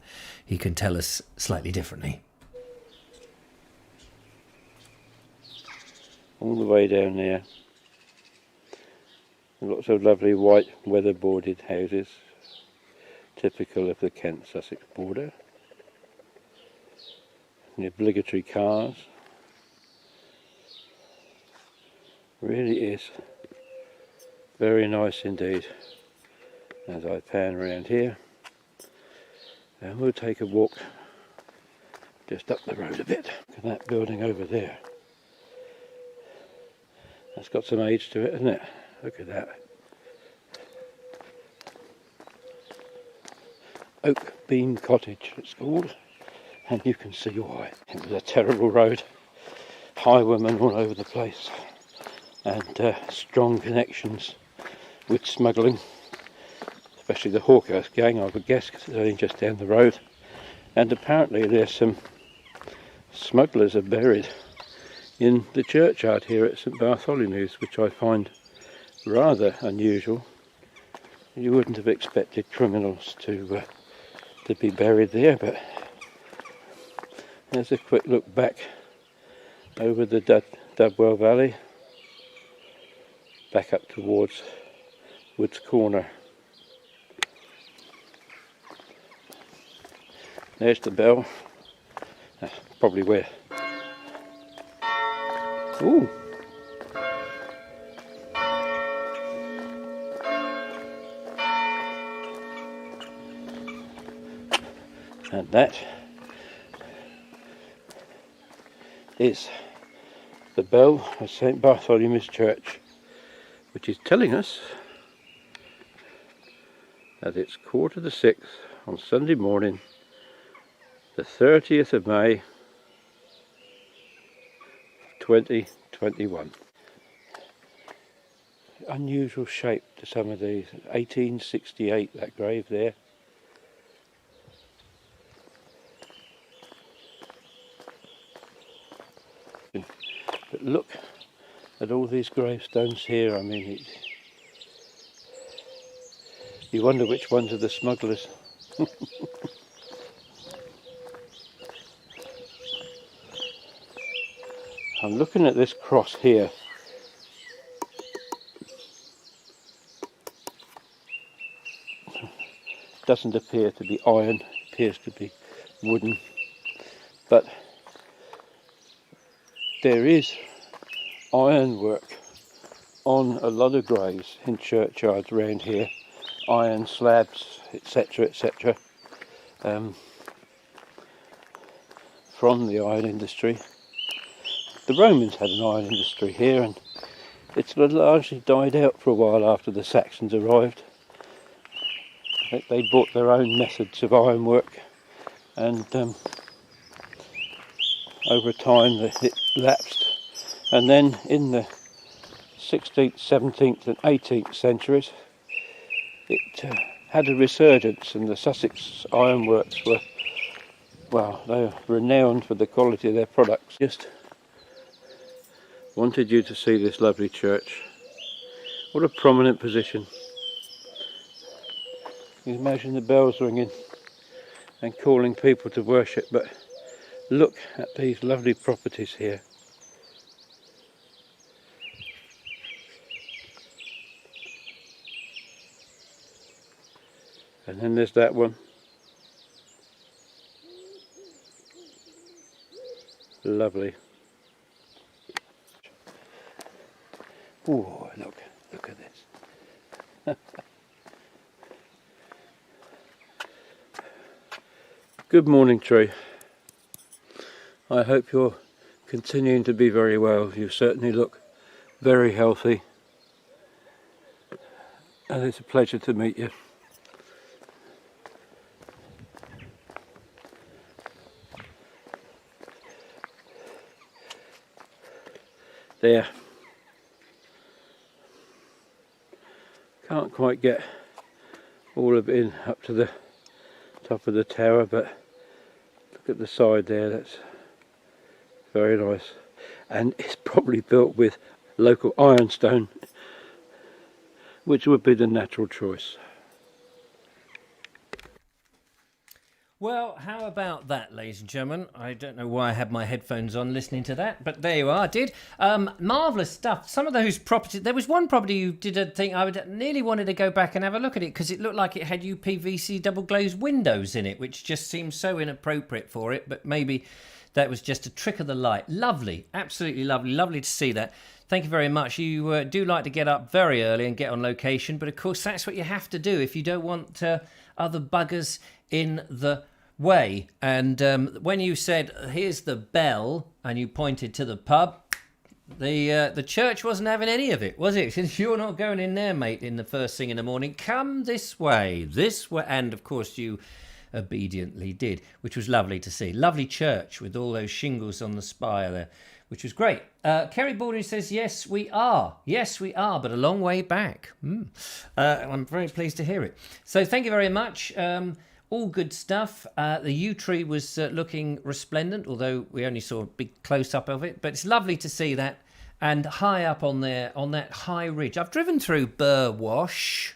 he can tell us slightly differently. All the way down there. Lots of lovely white weatherboarded houses, typical of the Kent-Sussex border. The obligatory cars. Really is very nice indeed. As I pan around here, and we'll take a walk just up the road a bit. Look at that building over there. That's got some age to it, hasn't it? Look at that. Oak Beam Cottage it's called, and you can see why. It was a terrible road, highwaymen all over the place, and strong connections with smuggling. Especially the Hawkhouse gang, I would guess, because it's only just down the road. And apparently there's some smugglers are buried in the churchyard here at St Bartholomew's, which I find rather unusual. You wouldn't have expected criminals to be buried there, but there's a quick look back over the Dubwell Valley, back up towards Woods Corner. There's the bell. That's probably where. Ooh. And that is the bell of St Bartholomew's Church, which is telling us that it's 6:15 on Sunday morning, the 30th of May 2021. Unusual shape to some of these. 1868, that grave there. But look at all these gravestones here. I mean, you wonder which ones are the smugglers. I'm looking at this cross here. doesn't appear to be iron, appears to be wooden, but there is ironwork on a lot of graves in churchyards around here, iron slabs, etc., etc., from the iron industry. The Romans had an iron industry here, and it's largely died out for a while after the Saxons arrived. They brought their own methods of ironwork, and over time it lapsed. And then in the 16th, 17th and 18th centuries it had a resurgence, and the Sussex ironworks were, well, they were renowned for the quality of their products. Just wanted you to see this lovely church. What a prominent position. You can imagine the bells ringing and calling people to worship, but look at these lovely properties here. And then there's that one. Lovely. Oh, look at this. Good morning, tree. I hope you're continuing to be very well. You certainly look very healthy, and it's a pleasure to meet you. There. Can't quite get all of it in up to the top of the tower, but look at the side there, that's very nice. And it's probably built with local ironstone, which would be the natural choice. Well, how about that, ladies and gentlemen? I don't know why I had my headphones on listening to that, but there you are, I did. Marvellous stuff. Some of those properties, there was one property you did a thing, I would nearly wanted to go back and have a look at it, because it looked like it had UPVC double glazed windows in it, which just seems so inappropriate for it, but maybe that was just a trick of the light. Lovely, absolutely lovely, lovely to see that. Thank you very much. You do like to get up very early and get on location, but of course that's what you have to do if you don't want other buggers in the way. And when you said, here's the bell, and you pointed to the pub, the church wasn't having any of it, was it? Since you're not going in there, mate, in the first thing in the morning. Come this way. And of course you obediently did, which was lovely to see. Lovely church with all those shingles on the spire there, which was great. Kerry Baldwin says, yes, we are, but a long way back. I'm very pleased to hear it. So thank you very much. All good stuff. The yew tree was looking resplendent, although we only saw a big close-up of it. But it's lovely to see that. And high up on there, on that high ridge. I've driven through Burwash.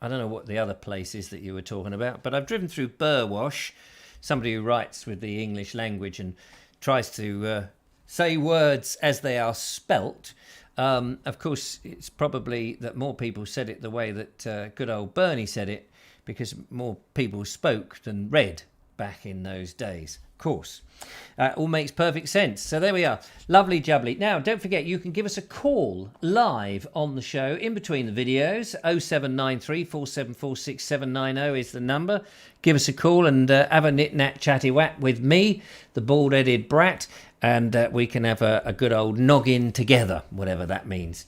I don't know what the other place is that you were talking about, but I've driven through Burwash. Somebody who writes with the English language and tries to say words as they are spelt. Of course, it's probably that more people said it the way that good old Bernie said it, because more people spoke than read back in those days. Of course. All makes perfect sense. So there we are. Lovely jubbly. Now, don't forget, you can give us a call live on the show in between the videos. 0793 474 6790 is the number. Give us a call and have a nit-nat chatty-wat with me, the bald-headed brat, and we can have a good old noggin together, whatever that means.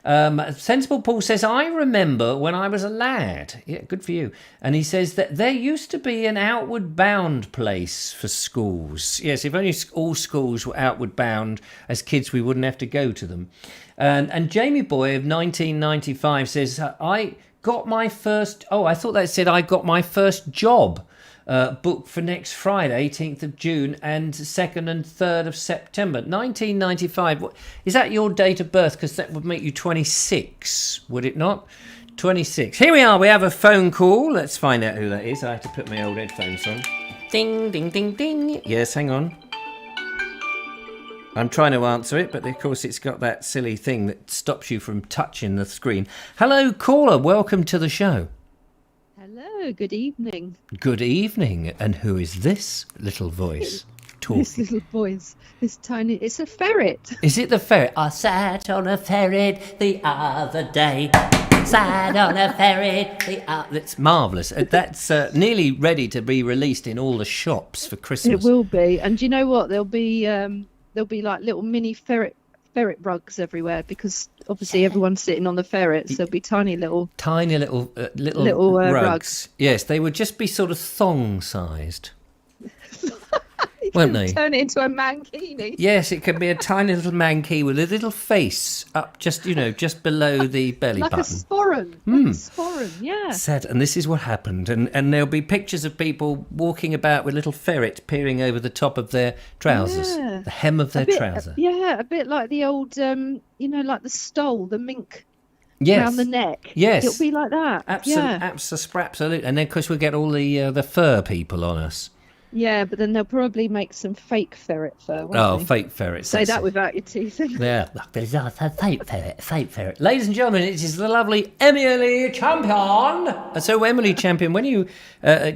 Sensible Paul says, I remember when I was a lad. Yeah, good for you. And he says that there used to be an outward bound place for schools. Yes, if only all schools were outward bound, as kids we wouldn't have to go to them. And Jamie Boy of 1995 says, I got my first... Oh, I thought that said I got my first job. Booked for next Friday, 18th of June, and 2nd and 3rd of September. 1995. Is that your date of birth? Because that would make you 26, would it not? 26. Here we are. We have a phone call. Let's find out who that is. I have to put my old headphones on. Ding, ding, ding, ding. Yes, hang on. I'm trying to answer it, but of course it's got that silly thing that stops you from touching the screen. Hello, caller. Welcome to the show. Hello. Hello, good evening. Good evening. And who is this little voice talking? This little voice, this tiny, it's a ferret. Is it the ferret? I sat on a ferret the other day. Sat on a ferret That's marvellous. That's nearly ready to be released in all the shops for Christmas. It will be. And do you know what? There'll be like little mini ferret rugs everywhere, because obviously everyone's sitting on the ferrets. There'll be tiny little rugs. Yes, they would just be sort of thong sized. Won't they? Turn it into a mankini. Yes, it could be a tiny little mankey with a little face up just below the belly Like button. a sporran. Like a sporran, yeah. Said, and this is what happened. And there'll be pictures of people walking about with little ferrets peering over the top of their trousers, Yeah. the hem of their trouser. Yeah, a bit like the old, like the stole, the mink Yes. around the neck. Yes. It'll be like that. Yeah. Absolutely. And then, of course, we'll get all the fur people on us. Yeah, but then they'll probably make some fake ferret fur. Won't Oh, they? fake ferrets. Say that's that it. without your teeth in. Yeah. fake ferret. Ladies and gentlemen, it is the lovely Emily Champion. So, Emily Champion, when you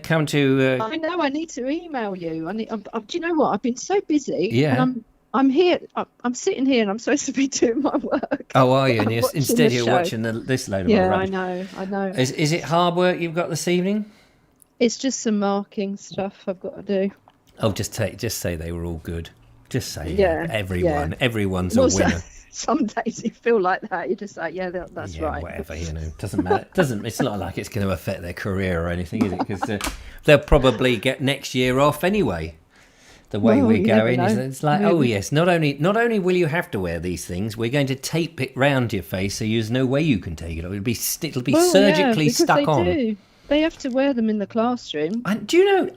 come to... I know, I need to email you. Do you know what? I've been so busy. Yeah. And I'm here. I'm sitting here and I'm supposed to be doing my work. Oh, are you? And I'm watching instead the you're show. watching this load of Yeah, rubbish. I know. Is it hard work you've got this evening? It's just some marking stuff I've got to do. Oh, just say they were all good. Just say Yeah, everyone's Well, a winner. Some days you feel like that. You're just like, yeah, that's Yeah, right. whatever, doesn't matter. It's not like it's going to affect their career or anything, is it? Because they'll probably get next year off anyway. The way Well, we're you never going, know. it's like, oh yes, not only will you have to wear these things, we're going to tape it round your face so there's no way you can take it off. It'll be Well, surgically because stuck they on. do. They have to wear them in the classroom. And do you know?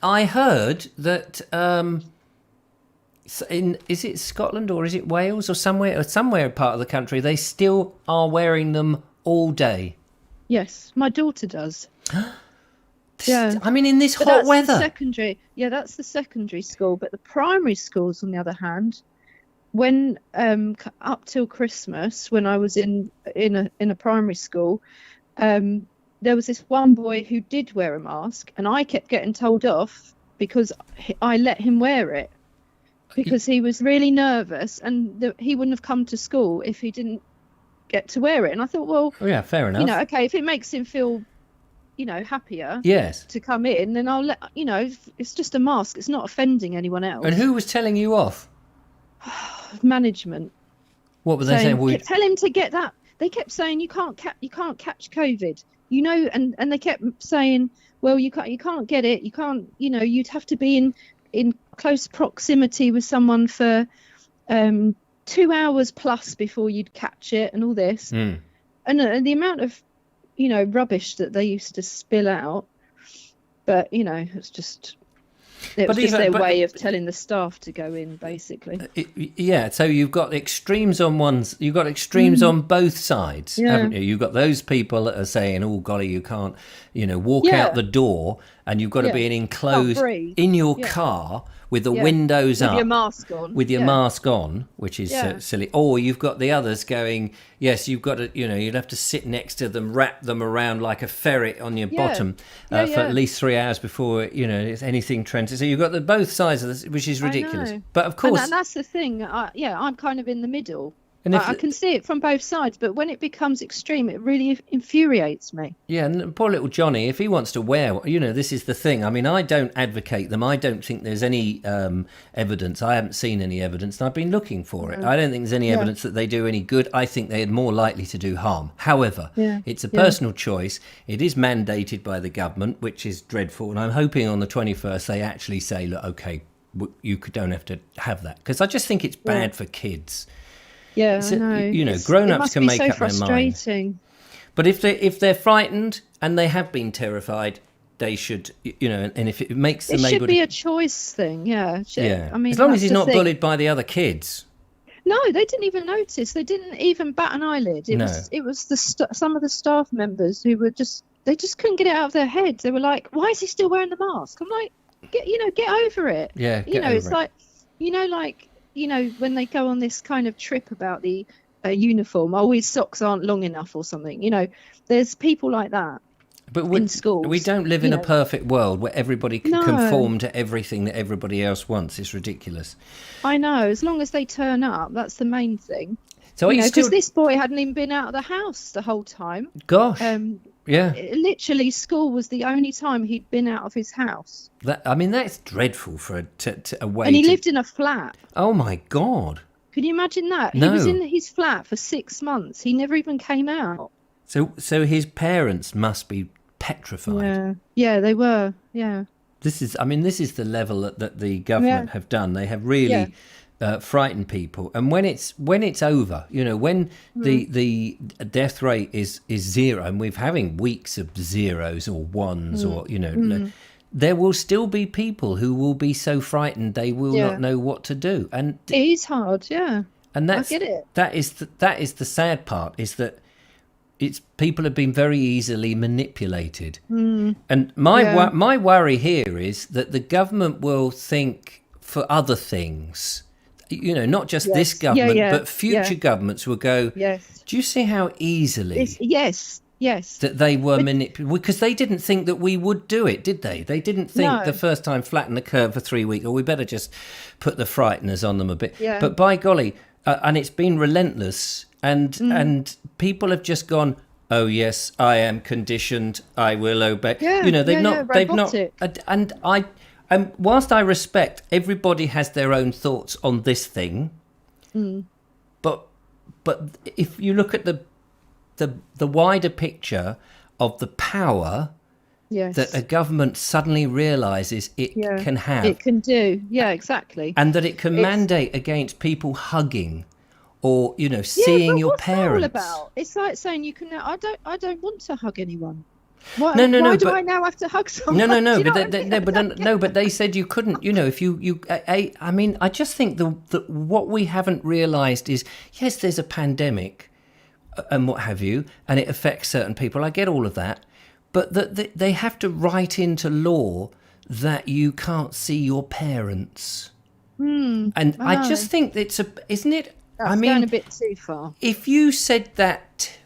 I heard that is it Scotland or is it Wales or somewhere part of the country they still are wearing them all day. Yes, my daughter does. Yeah. I mean, in this But hot that's weather. That's the secondary school. But the primary schools, on the other hand, when up till Christmas, when I was in a primary school, there was this one boy who did wear a mask, and I kept getting told off because I let him wear it because he was really nervous, and he wouldn't have come to school if he didn't get to wear it. And I thought, well, Oh yeah, fair enough. okay, if it makes him feel, happier Yes. to come in, then I'll let, it's just a mask. It's not offending anyone else. And who was telling you off? Management. What were they saying? Well, Tell him to get that. They kept saying you can't catch COVID, and they kept saying, well, you can't get it. You can't, you'd have to be in close proximity with someone for 2 hours plus before you'd catch it, and all this. And the amount of rubbish that they used to spill out. But it's just their way of telling the staff to go in, basically. Yeah, so you've got extremes on on both sides, haven't you? You've got those people that are saying, "Oh golly, you can't, walk out the door, and you've got to be enclosed in your car with the windows up, with your mask on, mask on, which is silly." Or you've got the others going, "Yes, you've got to, you'd have to sit next to them, wrap them around like a ferret on your bottom for at least 3 hours before anything trends." So you've got both sides of this, which is ridiculous. But of course, and that's the thing. I'm kind of in the middle. And I can see it from both sides, but when it becomes extreme, it really infuriates me. Yeah, and poor little Johnny, if he wants to wear, this is the thing. I mean, I don't advocate them. I don't think there's any evidence. I haven't seen any evidence, and I've been looking for it. I don't think there's any evidence that they do any good. I think they're more likely to do harm. However, it's a personal choice. It is mandated by the government, which is dreadful. And I'm hoping on the 21st they actually say, look, okay, you don't have to have that. Because I just think it's bad for kids. Yeah, I know. Grown-ups can make up their mind. Frustrating. But if they're frightened and they have been terrified, they should, and if it makes them able to... It should be a choice thing, yeah. I mean, as long as he's not bullied by the other kids. No, they didn't even notice. They didn't even bat an eyelid. It was some of the staff members who were they just couldn't get it out of their heads. They were like, "Why is he still wearing the mask?" I'm like, get over it. Yeah, it's like, when they go on this kind of trip about the uniform, his socks aren't long enough or something. There's people like that. But in schools. we don't live in a perfect world where everybody can No. conform to everything that everybody else wants. It's ridiculous. I know, as long as they turn up, that's the main thing. So Because this boy hadn't even been out of the house the whole time. Gosh. Yeah. Literally, school was the only time he'd been out of his house. That's dreadful for a way. And he lived in a flat. Oh my God. Can you imagine that? No. He was in his flat for 6 months. He never even came out. So his parents must be petrified. Yeah, they were. Yeah. This is the level that the government have done. They have really frightened people. And when it's over, when the death rate is zero, and we're having weeks of zeros or ones, or there will still be people who will be so frightened they will not know what to do. And it is hard. Yeah. And I get it. That is the sad part, is that people have been very easily manipulated. And my worry here is that the government will think for other things, not just this government, but future governments will go, do you see how easily that they were manipulated? Because they didn't think that we would do it, did they? They didn't think the first time flatten the curve for 3 weeks, or we better just put the frighteners on them a bit. But by golly, and it's been relentless. And people have just gone, oh yes, I am conditioned, I will obey. They've not. And whilst I respect everybody has their own thoughts on this thing, but if you look at the wider picture of the power that a government suddenly realises it can have, it can do, exactly, and that it can mandate against people hugging. Or seeing your parents. What's that all about? It's like saying you can. I don't want to hug anyone. Why do I now have to hug someone? No. But they said you couldn't. If you. I just think that what we haven't realised is, yes, there's a pandemic, and what have you, and it affects certain people. I get all of that, but that they have to write into law that you can't see your parents. And I just think isn't it? That's going a bit too far. If you said that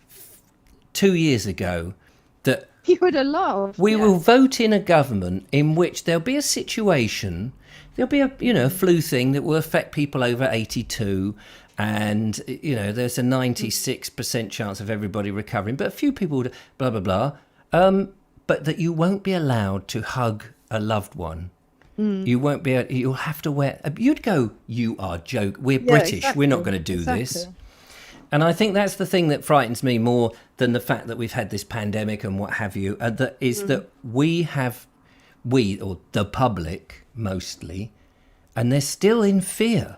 2 years ago, that you would have laughed. We will vote in a government in which there'll be a situation, there'll be a flu thing that will affect people over 82, and there's a 96% chance of everybody recovering, but a few people would blah blah blah. But that you won't be allowed to hug a loved one. You won't be able, you'll have to wear, you'd go, you are joke, we're British, exactly. we're not going to do this. And I think that's the thing that frightens me more than the fact that we've had this pandemic and what have you, that we, or the public mostly, and they're still in fear.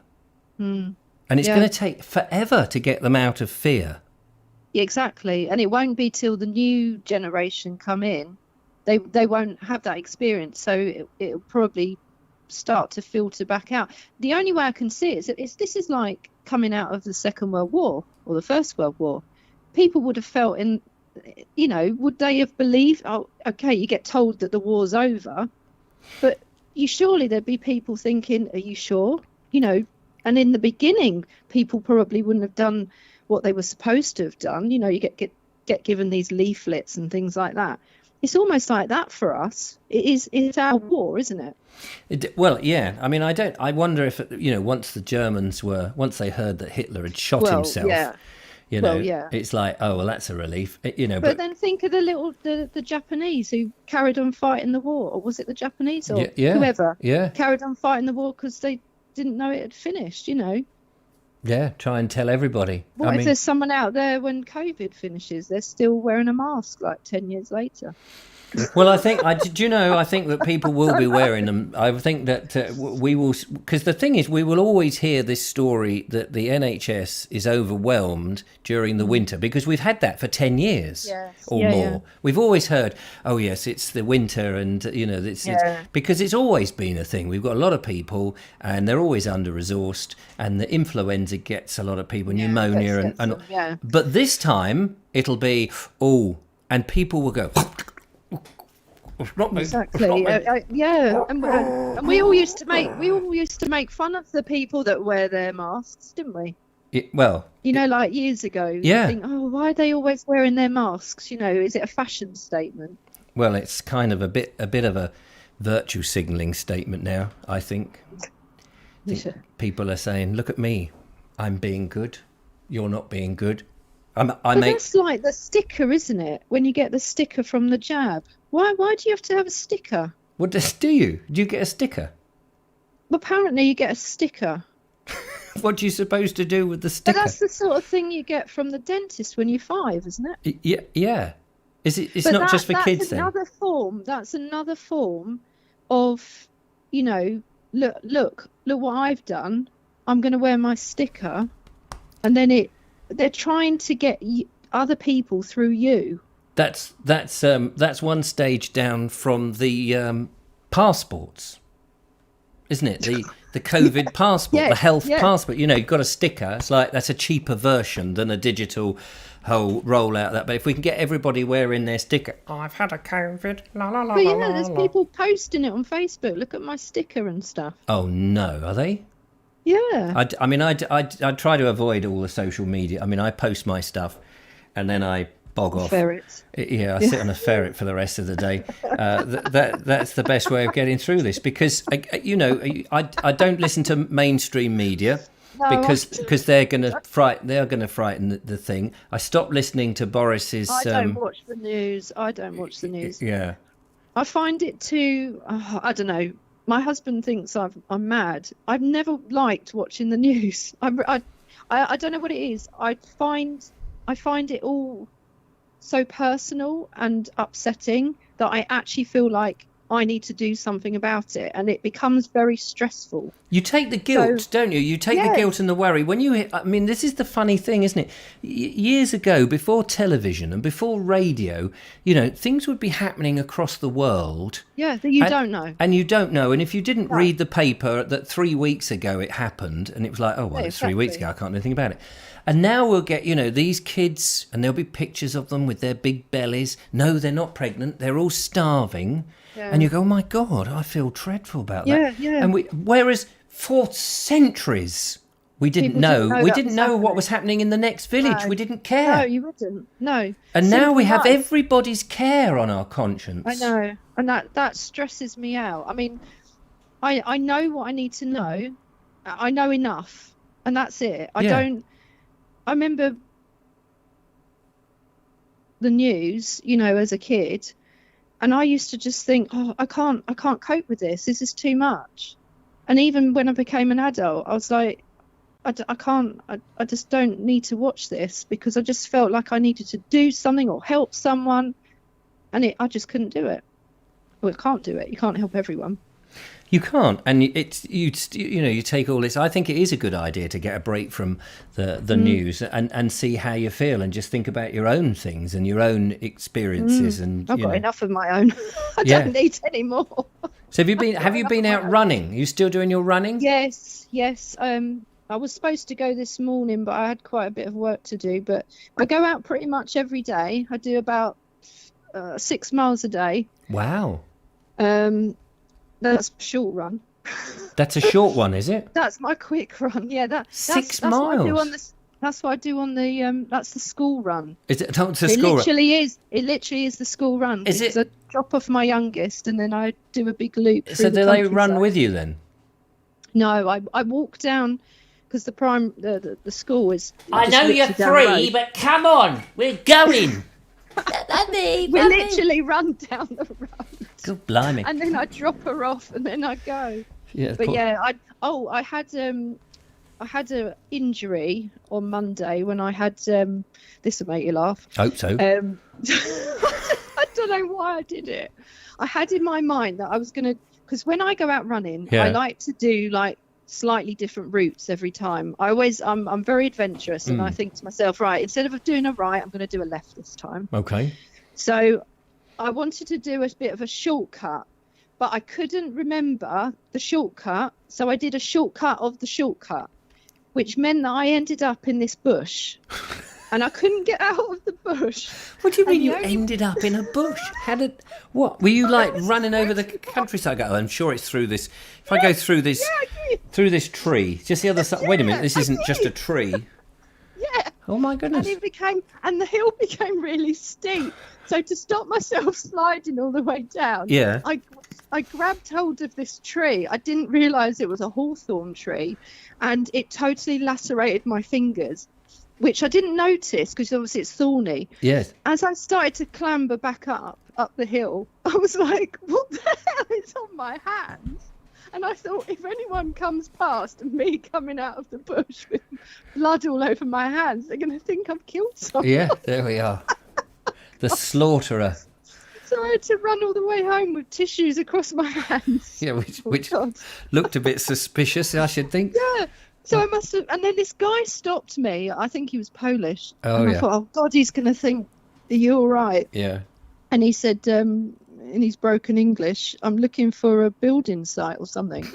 And it's going to take forever to get them out of fear. Exactly. And it won't be till the new generation come in. They won't have that experience, so it'll probably start to filter back out. The only way I can see it is this is like coming out of the Second World War or the First World War. People would have felt would they have believed, oh, okay, you get told that the war's over, but surely there'd be people thinking, are you sure? And in the beginning, people probably wouldn't have done what they were supposed to have done. You get given these leaflets and things like that. It's almost like that for us. It's our war, isn't it? Well, yeah. I mean, I wonder if, once they heard that Hitler had shot himself, it's like, oh, well, that's a relief, But then think of the Japanese who carried on fighting the war, or was it the Japanese or whoever? Yeah. Carried on fighting the war because they didn't know it had finished, Yeah, try and tell everybody. What if there's someone out there when COVID finishes, they're still wearing a mask like 10 years later? Well, I think that people will be wearing them. I think that we will, because the thing is, we will always hear this story that the NHS is overwhelmed during the winter, because we've had that for 10 years or more. Yeah. We've always heard, oh yes, it's the winter, and it's because it's always been a thing. We've got a lot of people, and they're always under-resourced, and the influenza gets a lot of people, pneumonia, but this time it'll be and people will go. Exactly. And we all used to make fun of the people that wear their masks, didn't we? Like years ago. Yeah. Think, why are they always wearing their masks? Is it a fashion statement? Well, it's kind of a bit of a virtue signalling statement now, I think. People are saying, look at me, I'm being good, you're not being good. That's like the sticker, isn't it? When you get the sticker from the jab. Why do you have to have a sticker? What do you? Do you get a sticker? Well, apparently you get a sticker. What are you supposed to do with the sticker? But that's the sort of thing you get from the dentist when you're 5, isn't it? Yeah. It's not just for kids then? That's another form of, look what I've done. I'm going to wear my sticker. And then they're trying to get other people through you. That's one stage down from the passports, isn't it? The COVID passport, the health passport. You've got a sticker. It's like that's a cheaper version than a digital whole rollout of that. But if we can get everybody wearing their sticker, I've had a COVID. La la la. But there's people posting it on Facebook. Look at my sticker and stuff. Oh no, are they? Yeah. I try to avoid all the social media. I mean, I post my stuff, and then I bog off. Ferrets. Yeah, I sit on a ferret for the rest of the day. That's the best way of getting through this, because I don't listen to mainstream media because they're going to frighten the thing. I stopped listening to Boris's. I don't watch the news. Yeah. I find it too. I don't know. My husband thinks I'm mad. I've never liked watching the news. I don't know what it is. I find it all so personal and upsetting that I actually feel like I need to do something about it, and it becomes very stressful. You take the guilt, don't you? You take the guilt and the worry. This is the funny thing, isn't it? Years ago, before television and before radio, things would be happening across the world. Yeah, that you don't know. And you don't know. And if you didn't read the paper that 3 weeks ago it happened, and it was like, oh, well, it's 3 weeks ago, I can't do anything about it. And now we'll get, these kids, and there'll be pictures of them with their big bellies. No, they're not pregnant. They're all starving. Yeah. And you go, oh, my God, I feel dreadful about that. Yeah. And whereas for centuries, we didn't know. We didn't know what was happening in the next village. No. We didn't care. No, you wouldn't. No. And now we have everybody's care on our conscience. I know. And that stresses me out. I mean, I know what I need to know. I know enough. And that's it. I remember the news, as a kid, and I used to just think, oh, I can't cope with this. This is too much. And even when I became an adult, I was like, I just don't need to watch this, because I just felt like I needed to do something or help someone, and I just couldn't do it. Well, I can't do it. You can't help everyone. You can't, and you take all this. I think it is a good idea to get a break from the news and see how you feel, and just think about your own things and your own experiences. And I've got enough of my own. I don't need any more. So have you been out running? Are you still doing your running? Yes. I was supposed to go this morning, but I had quite a bit of work to do. But I go out pretty much every day. I do about 6 miles a day. Wow. That's a short run. That's a short one, is it? That's my quick run. Yeah, that's 6 miles. That's what I do on the. That's the school run. Is it? It's a school run. It literally is the school run. Is it? I drop off my youngest, and then I do a big loop. So do they run with you then? No, I walk down, because the school is. I know you're 3, but come on, we're going. We literally run down the road. God blimey. And then I drop her off, and then I go. Yeah. But I had a injury on Monday when I had this will make you laugh. Hope so. I don't know why I did it. I had in my mind that I was gonna, because when I go out running, I like to do like slightly different routes every time. I'm very adventurous, and I think to myself, right, instead of doing a right, I'm going to do a left this time. Okay. So I wanted to do a bit of a shortcut, but I couldn't remember the shortcut, so I did a shortcut of the shortcut, which meant that I ended up in this bush. And I couldn't get out of the bush. What do you mean you ended up in a bush? What? Were you like running over the countryside? I'm sure it's through this. If I go through this, through this tree, just the other side. Wait a minute, this isn't just a tree. Yeah. Oh my And goodness. the hill became really steep. So to stop myself sliding all the way down, Yeah. I grabbed hold of this tree. I didn't realise it was a hawthorn tree, and it totally lacerated my fingers, which I didn't notice because obviously it's thorny. Yes. As I started to clamber back up the hill, I was like, what the hell is on my hands? And I thought, if anyone comes past and me coming out of the bush with blood all over my hands, they're going to think I've killed someone. Yeah, there we are. The slaughterer. So I had to run all the way home with tissues across my hands. Yeah, which God. looked a bit suspicious, I should think. Yeah. So I must have, and then this guy stopped me. I think he was Polish. Oh, and yeah. I thought, oh God, he's going to think, are you all right? Yeah. And he said, in his broken English, I'm looking for a building site or something.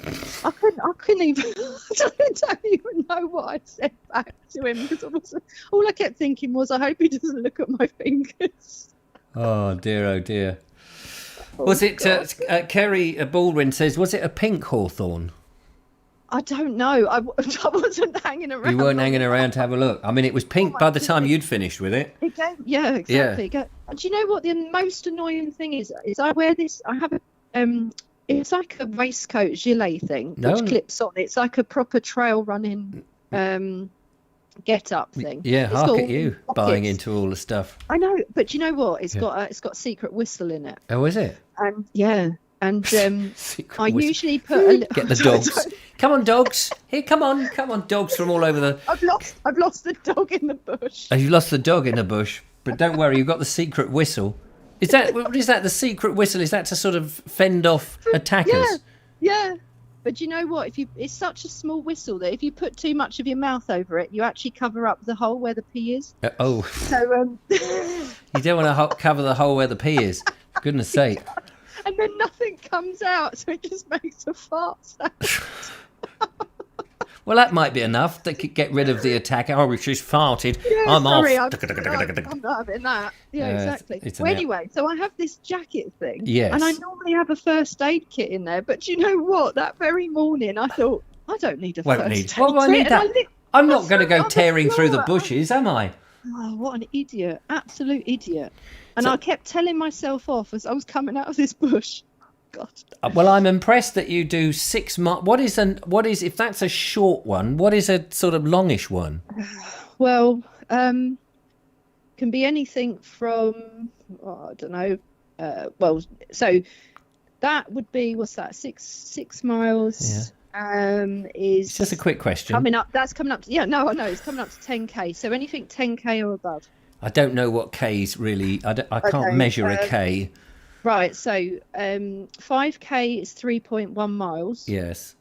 I couldn't even, I don't even know what I said back to him, because all I kept thinking was, I hope he doesn't look at my fingers. Oh dear, oh dear. Oh, Was it, God. Kerry Baldwin says, was it a pink hawthorn? I don't know. I wasn't hanging around. You weren't hanging around to have a look. I mean, it was pink my by the time goodness. you'd finished with it. Yeah, exactly. Do you know what the most annoying thing is? Is I wear this. I have a it's like a waistcoat gilet thing which clips on. It's like a proper trail running get up thing. Yeah, It's hark got at you all buying pockets. into all the stuff. I know, but you know what? It's got a secret whistle in it, Oh, is it? and yeah, and Secret I whistle. usually put a little. Get the dogs. Come on, dogs. Here, come on, dogs from all over the. I've lost the dog in the bush. Oh, you've lost the dog in the bush, but don't worry, you've got the secret whistle. Is that what is that? The secret whistle, is that to sort of fend off attackers? Yeah. But you know what? It's such a small whistle that if you put too much of your mouth over it, you actually cover up the hole where the pee is. Oh, So you don't want to cover the hole where the pee is. For goodness sake. and then nothing comes out, so it just makes a fart sound. Well, that might be enough. They could get rid of the attacker. Oh, she's farted. Yeah, I'm sorry, off. I'm not having that. Yeah, exactly. it's an Well, out. anyway, so I have this jacket thing. Yes. And I normally have a first aid kit in there, but you know what? That very morning, I thought, I don't need a Won't first need. aid Well, I kit. need And that. lit- I'm I not going to threw it go on the tearing through the floor. bushes, am I? Oh, what an idiot. Absolute idiot. And So- I kept telling myself off as I was coming out of this bush. God. Well, I'm impressed that you do 6 miles. What is if that's a short one? What is a sort of longish one? Well, can be anything from, I don't know. So that would be, what's that? Six miles. Is It's just a quick question. coming up. That's coming up to, yeah, no, I know it's coming up to 10k. So anything 10k or above. I don't know what K's really. I can't Okay, measure a K. Right. So 5k is 3.1 miles. Yes.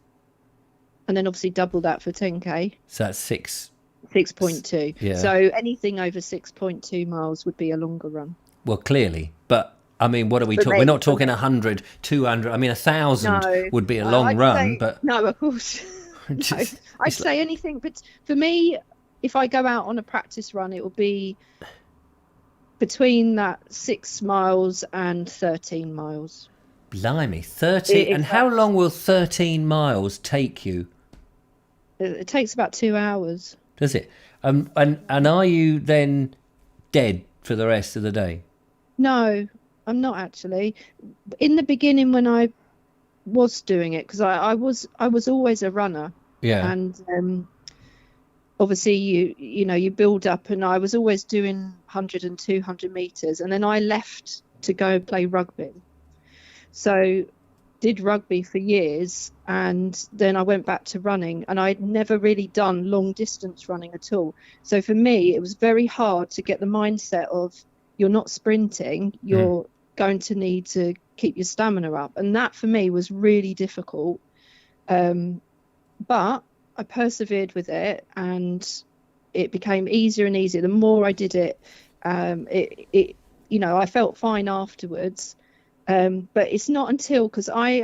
And then obviously double that for 10k. So that's 6. 6.2. Yeah. So anything over 6.2 miles would be a longer run. Well, clearly, but I mean, what are we But talking? We're then- not talking 100, 200. I mean, 1,000 No, would be a long I'd run, say- but no, of course. No, Just- I'd it's say anything, but for me, if I go out on a practice run, it will be between that 6 miles and 13 miles. blimey, 13. And how long will 13 miles take you? It takes about 2 hours. Does it? And are you then dead for the rest of the day? No, I'm not actually. In the beginning, when I was doing it, because I was always a runner, Yeah. and obviously you build up, and I was always doing 100 and 200 meters, and then I left to go play rugby. So did rugby for years, and then I went back to running, and I'd never really done long distance running at all. So for me, it was very hard to get the mindset of you're not sprinting, you're going to need to keep your stamina up, and that for me was really difficult. But I persevered with it, and it became easier and easier. The more I did it, I felt fine afterwards. But it's not until, because I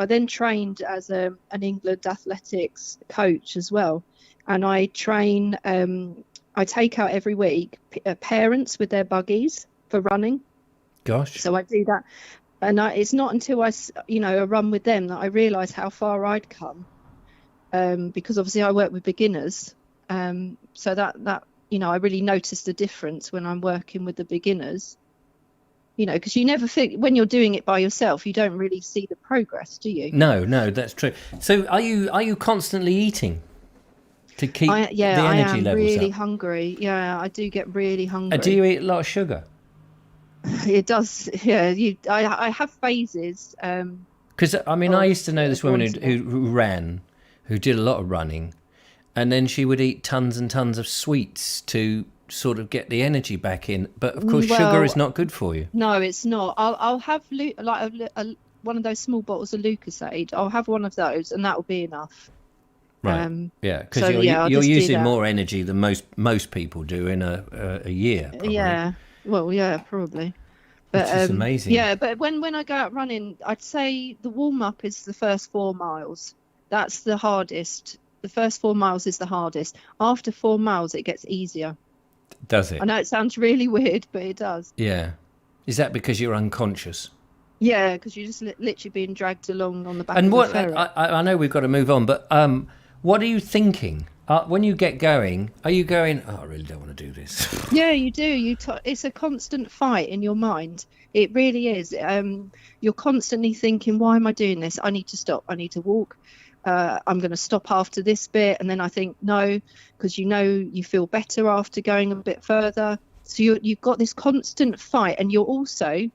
then trained as an England athletics coach as well, and I train. I take out every week parents with their buggies for running. Gosh. So I do that, and it's not until I run with them that I realise how far I'd come, because obviously I work with beginners, so that I really notice the difference when I'm working with the beginners. Because you never think when you're doing it by yourself, you don't really see the progress, do you? No, that's true. So are you constantly eating to keep I the energy am levels really up? hungry. Yeah, I do get really hungry. Do you eat a lot of sugar? It does. Yeah, I have phases. Because I used to know Of this woman wanting who ran, who did a lot of running, and then she would eat tons and tons of sweets to sort of get the energy back in. But of course, sugar is not good for you. No, it's not. I'll have one of those small bottles of Lucasade. I'll have one of those, and that will be enough. Right. Yeah, because So I'll you're just do using that. more energy than most people do in a year. Probably. Yeah. Well, yeah, probably. But Which is amazing. yeah, but when I go out running, I'd say the warm up is the first 4 miles. That's the hardest. The first 4 miles is the hardest. After 4 miles, it gets easier. Does it? I know it sounds really weird, but it does. Yeah. Is that because you're unconscious? Yeah, because you're just literally being dragged along on the back And of what a ferret. I know we've got to move on, but what are you thinking when you get going? Are you going? Oh, I really don't want to do this. Yeah, you do. It's a constant fight in your mind. It really is. You're constantly thinking, why am I doing this? I need to stop. I need to walk. I'm going to stop after this bit. And then I think, no, because you feel better after going a bit further. So you've got this constant fight. And you're also,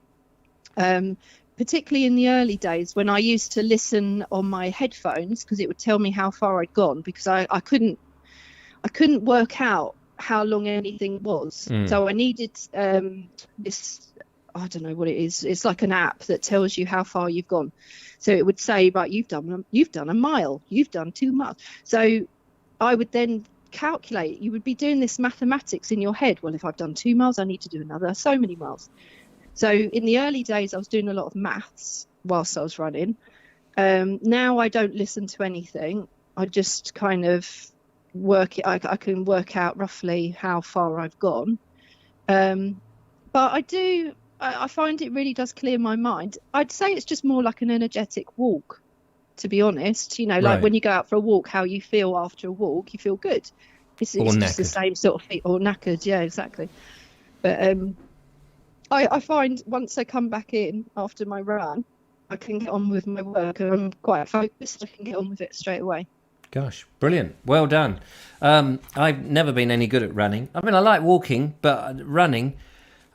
particularly in the early days when I used to listen on my headphones, because it would tell me how far I'd gone, because I couldn't work out how long anything was. So I needed this, I don't know what it is. It's like an app that tells you how far you've gone. So it would say, right, you've done a mile, you've done 2 miles. So I would then calculate. You would be doing this mathematics in your head. Well, if I've done 2 miles, I need to do another so many miles. So in the early days, I was doing a lot of maths whilst I was running. Now I don't listen to anything. I just kind of work it. I can work out roughly how far I've gone. But I find it really does clear my mind. I'd say it's just more like an energetic walk, to be honest. Like when you go out for a walk, how you feel after a walk, you feel good. It's just the same sort of feel, or knackered. Yeah, exactly. But I find once I come back in after my run, I can get on with my work, and I'm quite focused. I can get on with it straight away. Gosh, brilliant. Well done. I've never been any good at running. I mean, I like walking, but running,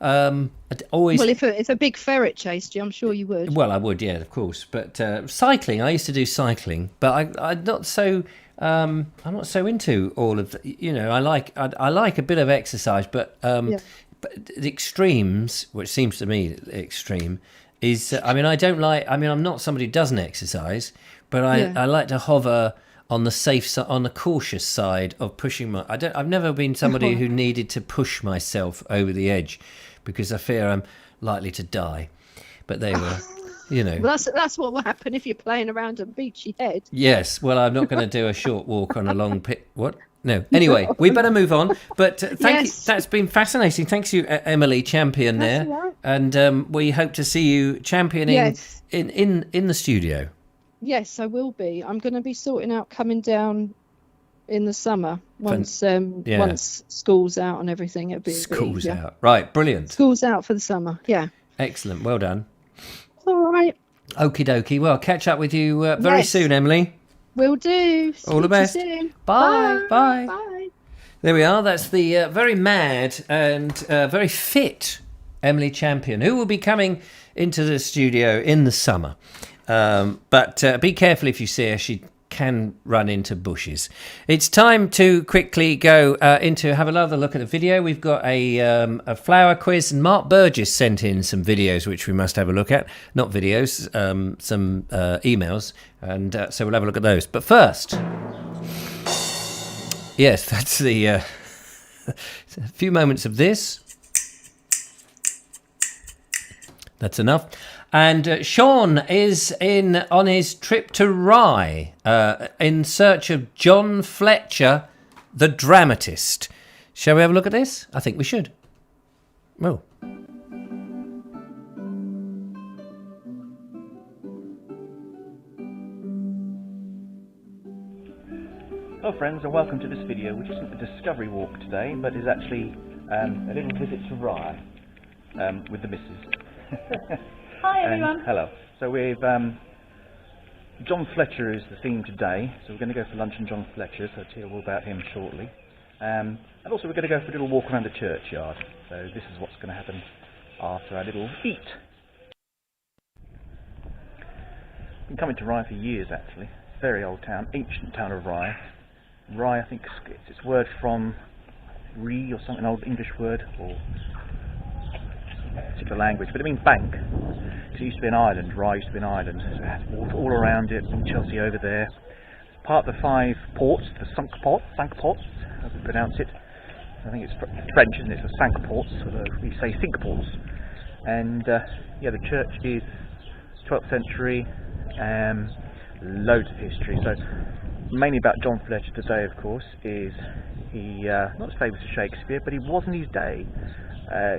I'd always... Well, if a big ferret chased you, I'm sure you would. Well, I would, yeah, of course. But cycling, I used to do cycling, but I'm not so into all of the, I like a bit of exercise, but but the extremes, which seems to me extreme, is I'm not somebody who doesn't exercise, but I like to hover on the safe side, on the cautious side of pushing I've never been somebody who needed to push myself over the edge, because I fear I'm likely to die. But they were, Well, that's what will happen if you're playing around and beat your head. Yes, well, I'm not going to do a short walk on a long pit. What? No. Anyway, we better move on. But thank you. That's been fascinating. Thanks you, Emily, champion there. Right. And we hope to see you championing in the studio. Yes, I will be. I'm going to be sorting out coming down in the summer once school's out and everything. It'll be school's out. Right, brilliant. School's out for the summer. Yeah. Excellent. Well done. All right. Okie dokie. Well, catch up with you very soon, Emily. Will do. All the best. Soon. Bye. Bye. Bye. There we are. That's the very mad and very fit Emily Champion, who will be coming into the studio in the summer. But be careful if you see her. She can run into bushes. It's time to quickly go have another look at the video. We've got a flower quiz, and Mark Burgess sent in some videos which we must have a look at. Not videos, some emails, and so we'll have a look at those. But first, yes, that's the a few moments of this. That's enough. And Sean is on his trip to Rye in search of John Fletcher, the dramatist. Shall we have a look at this? I think we should. Oh. A friends, and welcome to this video, which isn't a discovery walk today, but is actually a little visit to Rye with the missus. Hi everyone. Hello. So we've John Fletcher is the theme today, so we're going to go for lunch on John Fletcher, so I'll tell you all about him shortly. And also we're going to go for a little walk around the churchyard, so this is what's going to happen after our little eat. Been coming to Rye for years actually. Very old town, ancient town of Rye. Rye, I think, gets its word from Ree or something, an old English word, or particular language, but it means bank. It used to be an island. Rye used to be an island. So it has water all around it, from Chelsea over there. It's part of the 5 ports, the cinq ports, as we pronounce it. I think it's French, isn't it? So cinq ports, although we say cinq ports. And yeah, the church is 12th century. Loads of history. So mainly about John Fletcher today, of course, is he not as famous as Shakespeare, but he was in his day.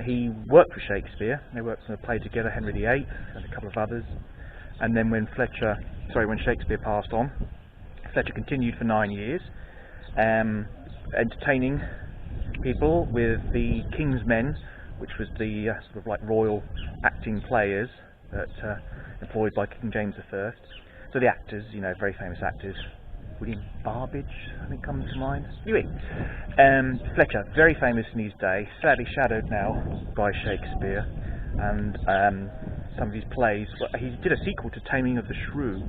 He worked for Shakespeare. They worked on a play together, Henry VIII and a couple of others. And then when Shakespeare passed on, Fletcher continued for 9 years, entertaining people with the King's Men, which was the sort of like royal acting players that employed by King James I. So the actors, you know, very famous actors. William Barbage, I think, comes to mind. Anyway, Fletcher, very famous in his day, sadly shadowed now by Shakespeare, and some of his plays. He did a sequel to Taming of the Shrew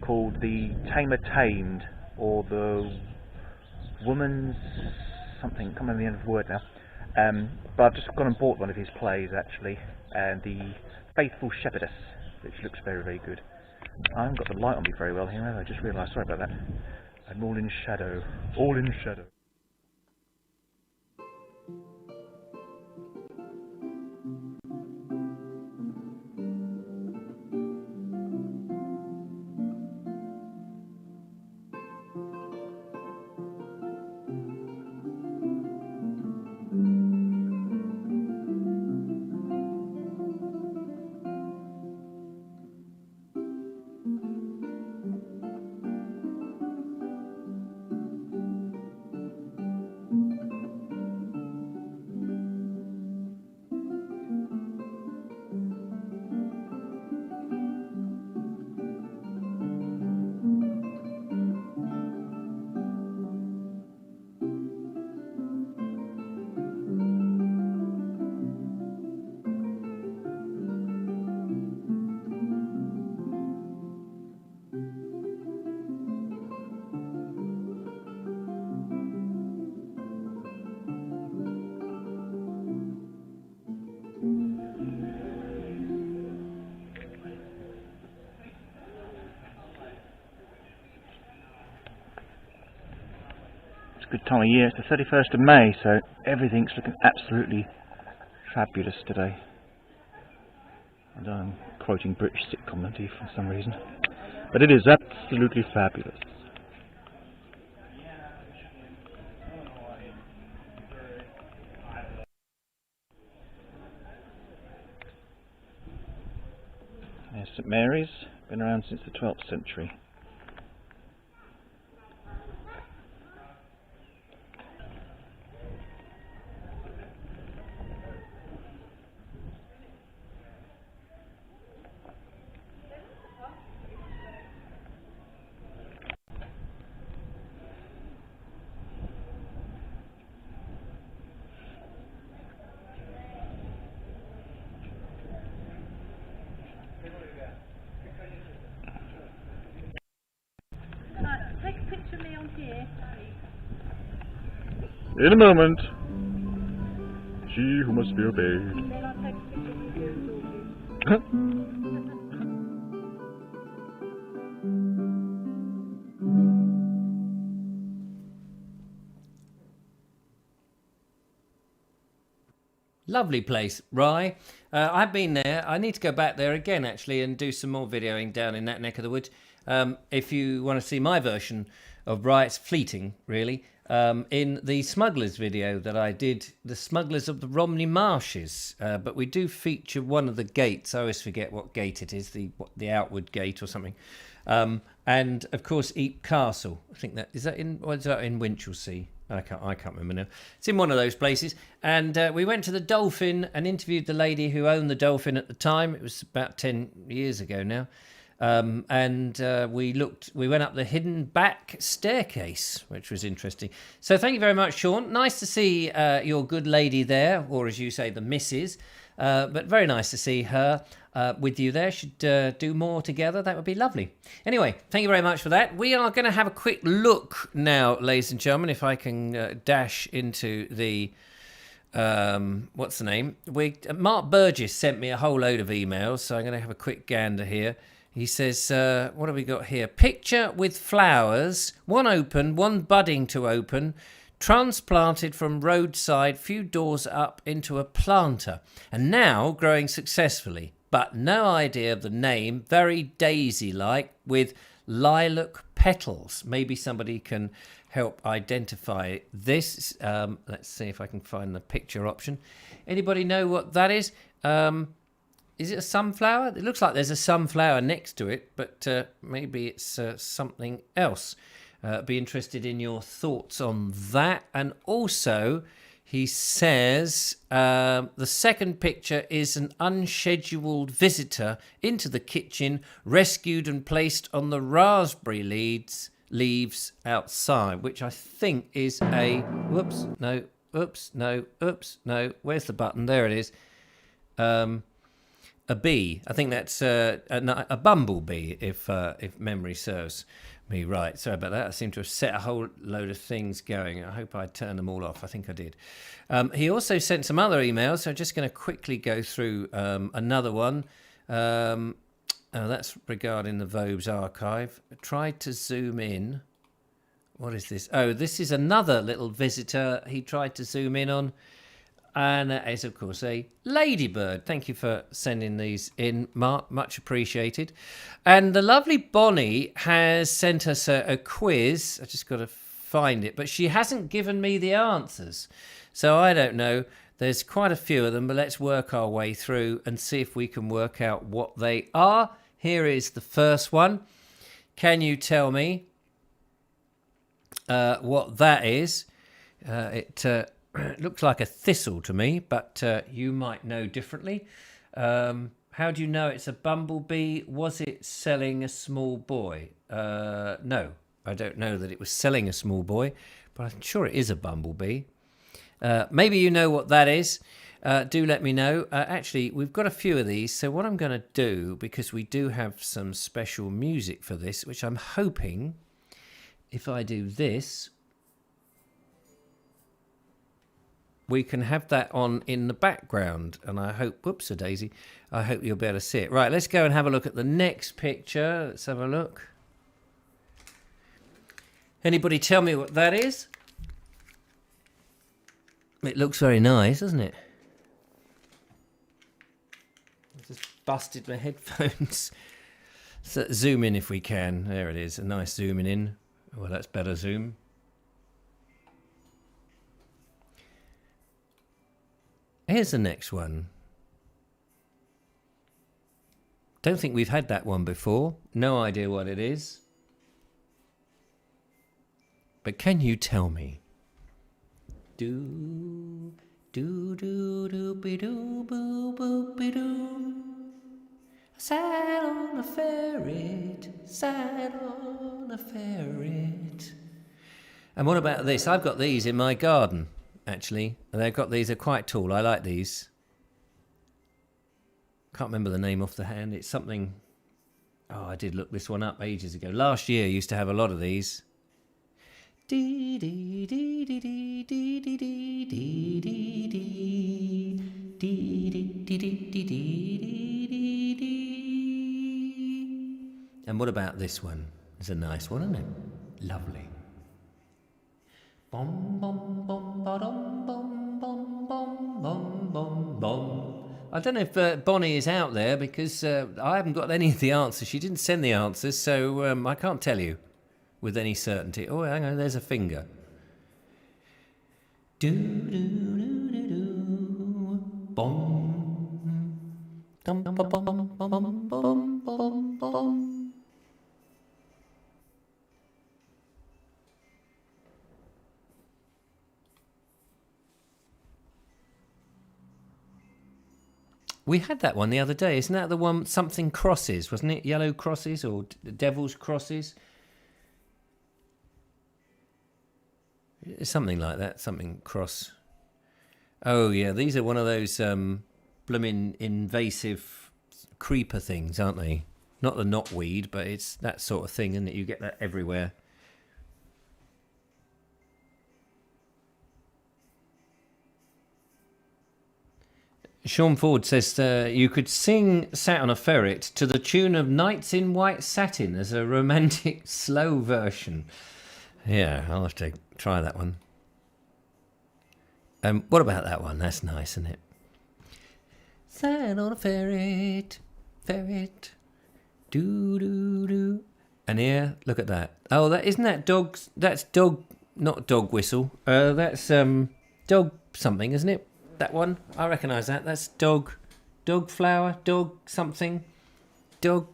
called The Tamer Tamed, or The Woman's something, I can't remember the end of the word now. But I've just gone and bought one of his plays actually, and The Faithful Shepherdess, which looks very, very good. I haven't got the light on me very well here, I just realised, sorry about that. I'm all in shadow. All in shadow. Good time of year. It's the 31st of May, so everything's looking absolutely fabulous today. And I'm quoting British sitcom motif for some reason, but it is absolutely fabulous. There's St Mary's, been around since the 12th century. Take a picture of me on here. In a moment. She who must be obeyed. Then I'll take a picture of you and Georgie. Lovely place, Rye. I've been there. I need to go back there again, actually, and do some more videoing down in that neck of the woods. If you want to see my version of Rye, it's fleeting, really. In the Smugglers video that I did, the Smugglers of the Romney Marshes. But we do feature one of the gates. I always forget what gate it is, the outward gate or something. and of course Eep Castle. I think that is that in Winchelsea. I can't remember now. It's in one of those places. And we went to the Dolphin and interviewed the lady who owned the Dolphin at the time. It was about 10 years ago now. We went up the hidden back staircase, which was interesting. So thank you very much, Sean. Nice to see your good lady there, or as you say, the missus. But very nice to see her with you there. Should do more together. That would be lovely. Anyway, thank you very much for that. We are going to have a quick look now, ladies and gentlemen, if I can dash into the... what's the name? Mark Burgess sent me a whole load of emails, so I'm going to have a quick gander here. He says, what have we got here? Picture with flowers, one open, one budding to open, transplanted from roadside, few doors up into a planter, and now growing successfully, but no idea of the name, very daisy-like, with lilac petals. Maybe somebody can help identify this. Let's see if I can find the picture option. Anybody know what that is? Is it a sunflower? It looks like there's a sunflower next to it, but maybe it's something else. Be interested in your thoughts on that. And also, he says the second picture is an unscheduled visitor into the kitchen, rescued and placed on the raspberry leaves outside, which I think is a... Whoops, no. Where's the button? There it is. A bee. I think that's a bumblebee, if memory serves me right. Sorry about that. I seem to have set a whole load of things going. I hope I turned them all off. I think I did. He also sent some other emails, so I'm just going to quickly go through another one. That's regarding the Vobes archive. I tried to zoom in. What is this? Oh, this is another little visitor he tried to zoom in on. And that is, of course, a ladybird. Thank you for sending these in, Mark. Much appreciated. And the lovely Bonnie has sent us a quiz. I just got to find it. But she hasn't given me the answers. So I don't know. There's quite a few of them. But let's work our way through and see if we can work out what they are. Here is the first one. Can you tell me what that is? It looks like a thistle to me, but you might know differently. How do you know it's a bumblebee? Was it selling a small boy? No, I don't know that it was selling a small boy, but I'm sure it is a bumblebee. Maybe you know what that is. Do let me know. Actually, we've got a few of these, so what I'm going to do, because we do have some special music for this, which I'm hoping, if I do this... we can have that on in the background, and I hope, whoops a daisy, I hope you'll be able to see it. Right, let's go and have a look at the next picture. Let's have a look. Anybody tell me what that is? It looks very nice, doesn't it? I just busted my headphones. So zoom in if we can. There it is, a nice zooming in. Well, that's better zoom. Here's the next one. Don't think we've had that one before. No idea what it is. But can you tell me? Do do do do be do boo boo be do. Sat on a ferret, sat on a ferret. And what about this? I've got these in my garden. Actually, they're quite tall. I like these. Can't remember the name off the hand. It's something. Oh, I did look this one up ages ago. Last year, I used to have a lot of these. And what about this one? It's a nice one, isn't it? Lovely. Bom bom bom ba-dum bom bom bom bom bom bom. I don't know if Bonnie is out there, because I haven't got any of the answers. She didn't send the answers, so I can't tell you with any certainty. Oh, hang on, there's a finger. Do do do do do. Bom. Dum bum bum bum bum bum bum bum. We had that one the other day. Isn't that the one, something crosses, wasn't it? Yellow crosses or devil's crosses? Something like that, something cross. Oh, yeah, these are one of those blooming invasive creeper things, aren't they? Not the knotweed, but it's that sort of thing, isn't it? You get that everywhere. Sean Ford says you could sing Sat on a Ferret to the tune of Nights in White Satin as a romantic slow version. Yeah, I'll have to try that one. What about that one? That's nice, isn't it? Sat on a ferret, ferret, do. And here, look at that. Oh, that isn't that dogs? That's dog, not dog whistle. That's dog something, isn't it? That one, I recognise that. That's dog flower, dog something, dog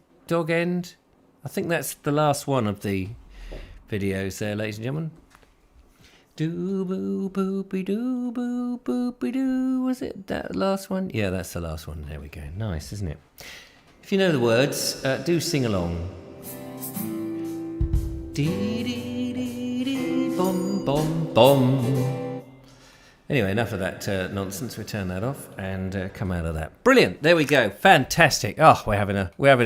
end. I think that's the last one of the videos there, ladies and gentlemen. Do boo boopy doo boo boopy doo. Was it that last one? Yeah, that's the last one. There we go. Nice, isn't it? If you know the words, do sing along. Dee dee dee dee bom bom bom. Anyway, enough of that nonsense. We turn that off and come out of that. Brilliant. There we go. Fantastic. Oh, we're having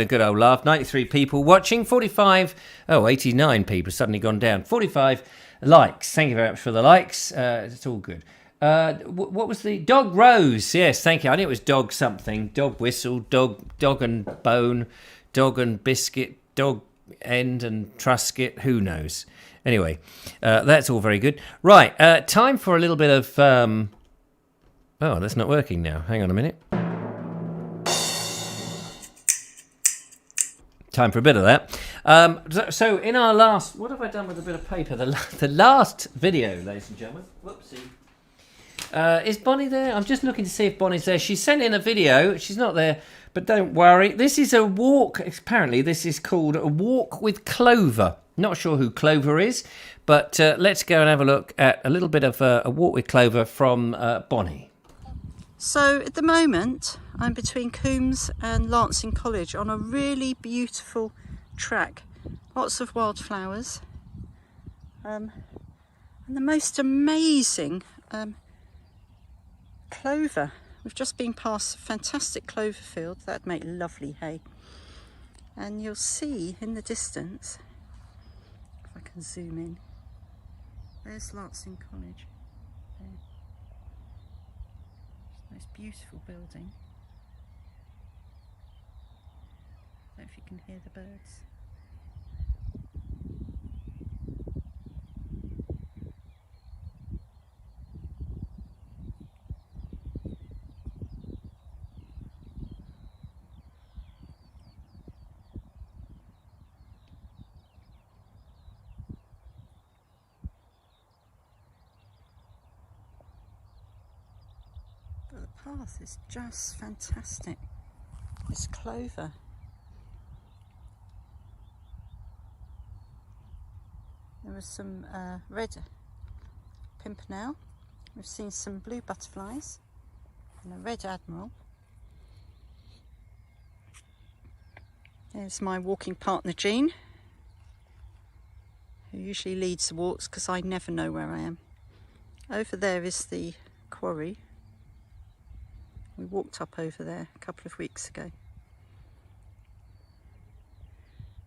a good old laugh. 93 people watching. 89 people suddenly gone down. 45 likes. Thank you very much for the likes. It's all good. What was the dog rose? Yes, thank you. I knew it was dog something. Dog whistle. Dog and bone. Dog and biscuit. Dog end and Trusket. Who knows? Anyway, that's all very good. Right, time for a little bit of... Oh, that's not working now. Hang on a minute. Time for a bit of that. So in our last... What have I done with a bit of paper? The last video, ladies and gentlemen. Whoopsie. Is Bonnie there? I'm just looking to see if Bonnie's there. She sent in a video. She's not there, but don't worry. This is a walk. Apparently, this is called A Walk with Clover. Not sure who Clover is, but let's go and have a look at a little bit of A Walk with Clover from Bonnie. So at the moment, I'm between Coombs and Lancing College on a really beautiful track. Lots of wildflowers. And the most amazing clover. We've just been past a fantastic clover field. That'd make lovely hay. And you'll see in the distance, if I can zoom in, there's Lancing College. There. It's the most beautiful building. I don't know if you can hear the birds. The path is just fantastic. It's clover. There was some red pimpernel. We've seen some blue butterflies and a red admiral. There's my walking partner Jean, who usually leads the walks because I never know where I am. Over there is the quarry. We walked up over there a couple of weeks ago.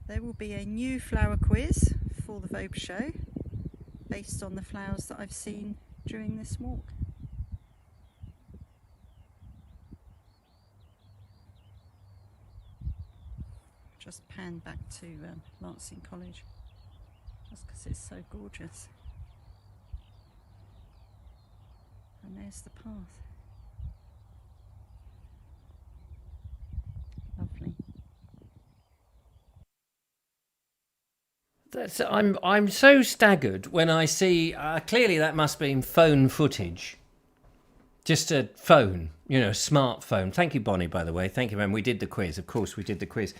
There will be a new flower quiz for the Vobes show based on the flowers that I've seen during this walk. Just pan back to Lancing College just because it's so gorgeous. And there's the path. Lovely. I'm so staggered when I see clearly that must be phone footage. Just a phone, smartphone. Thank you, Bonnie, by the way. Thank you, man. We did the quiz. Of course, we did the quiz.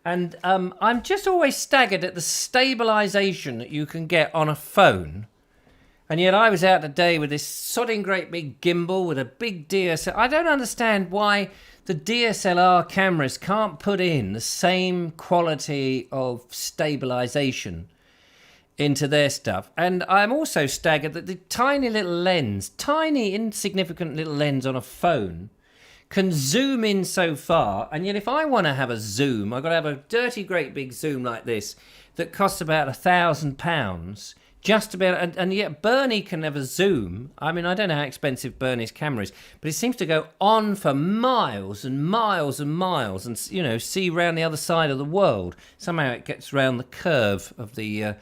And I'm just always staggered at the stabilisation that you can get on a phone. And yet I was out today with this sodding great big gimbal with a big DSLR. I don't understand why the DSLR cameras can't put in the same quality of stabilization into their stuff. And I'm also staggered that the tiny little lens, tiny insignificant little lens on a phone can zoom in so far, and yet if I want to have a zoom, I've got to have a dirty great big zoom like this that costs about £1,000, just about, and yet Bernie can have a zoom. I mean, I don't know how expensive Bernie's camera is, but it seems to go on for miles and miles and miles, and see round the other side of the world. Somehow it gets round the curve of the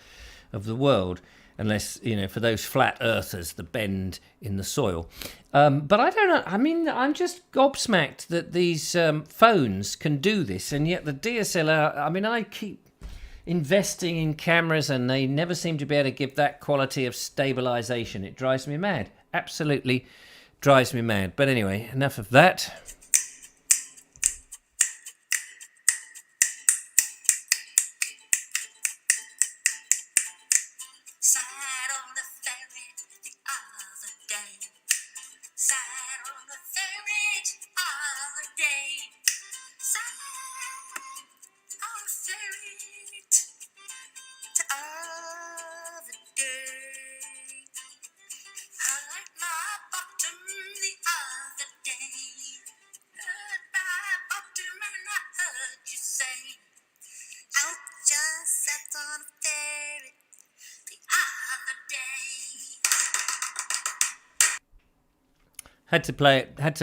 world. Unless, for those flat earthers, the bend in the soil. But I don't know. I mean, I'm just gobsmacked that these phones can do this. And yet the DSLR, I mean, I keep investing in cameras and they never seem to be able to give that quality of stabilization. It drives me mad. Absolutely drives me mad. But anyway, enough of that. Had to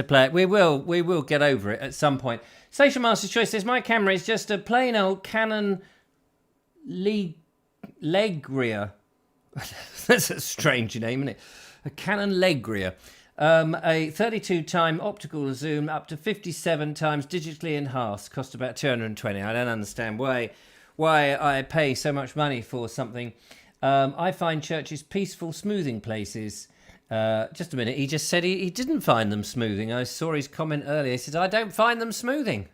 play it. We will get over it at some point. Station Master's Choice says, my camera is just a plain old Canon Legria. That's a strange name, isn't it? A Canon Legria. A 32 time optical zoom up to 57 times digitally enhanced. Cost about 220. I don't understand why I pay so much money for something. I find churches peaceful, smoothing places. Just a minute, he just said he didn't find them smoothing. I saw his comment earlier. He said, I don't find them smoothing.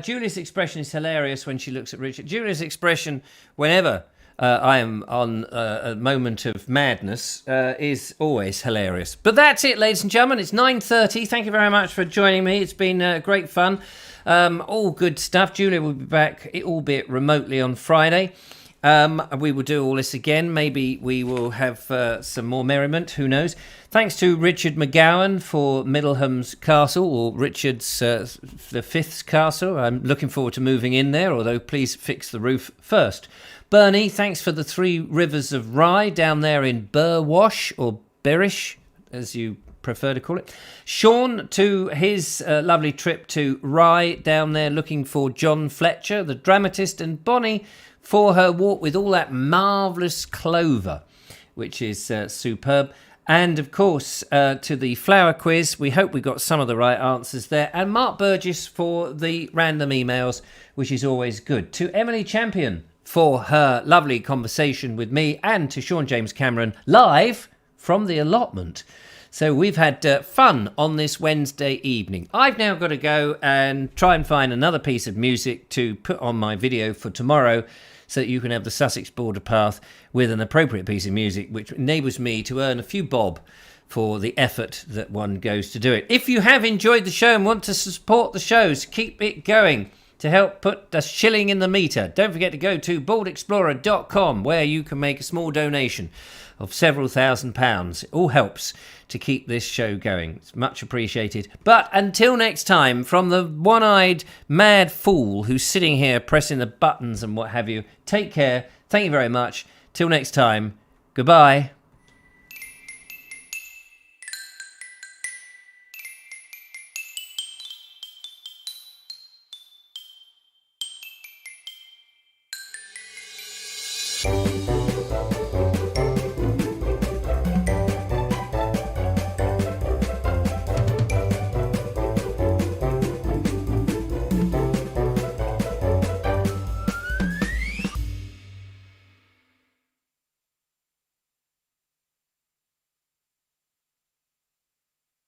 Julia's expression is hilarious when she looks at Richard. Julia's expression, whenever I am on a moment of madness, is always hilarious. But that's it, ladies and gentlemen. It's 9:30. Thank you very much for joining me. It's been great fun. All good stuff. Julia will be back, albeit remotely, on Friday. We will do all this again. Maybe we will have some more merriment. Who knows? Thanks to Richard McGowan for Middleham's Castle, or Richard's the Fifth's Castle. I'm looking forward to moving in there, although please fix the roof first. Bernie, thanks for the 3 Rivers of Rye down there in Burwash, or Berish, as you prefer to call it. Sean, to his lovely trip to Rye down there looking for John Fletcher, the dramatist, and Bonnie for her walk with all that marvellous clover, which is superb. And, of course, to the flower quiz. We hope we got some of the right answers there. And Mark Burgess for the random emails, which is always good. To Emily Champion for her lovely conversation with me, and to Sean James Cameron live from the allotment. So we've had fun on this Wednesday evening. I've now got to go and try and find another piece of music to put on my video for tomorrow, so that you can have the Sussex border path with an appropriate piece of music, which enables me to earn a few bob for the effort that one goes to do it. If you have enjoyed the show and want to support the shows, keep it going to help put a shilling in the meter. Don't forget to go to baldexplorer.com, where you can make a small donation of several £1,000s. It all helps to keep this show going. It's much appreciated. But until next time, from the one-eyed mad fool who's sitting here pressing the buttons and what have you, take care. Thank you very much. Till next time, goodbye.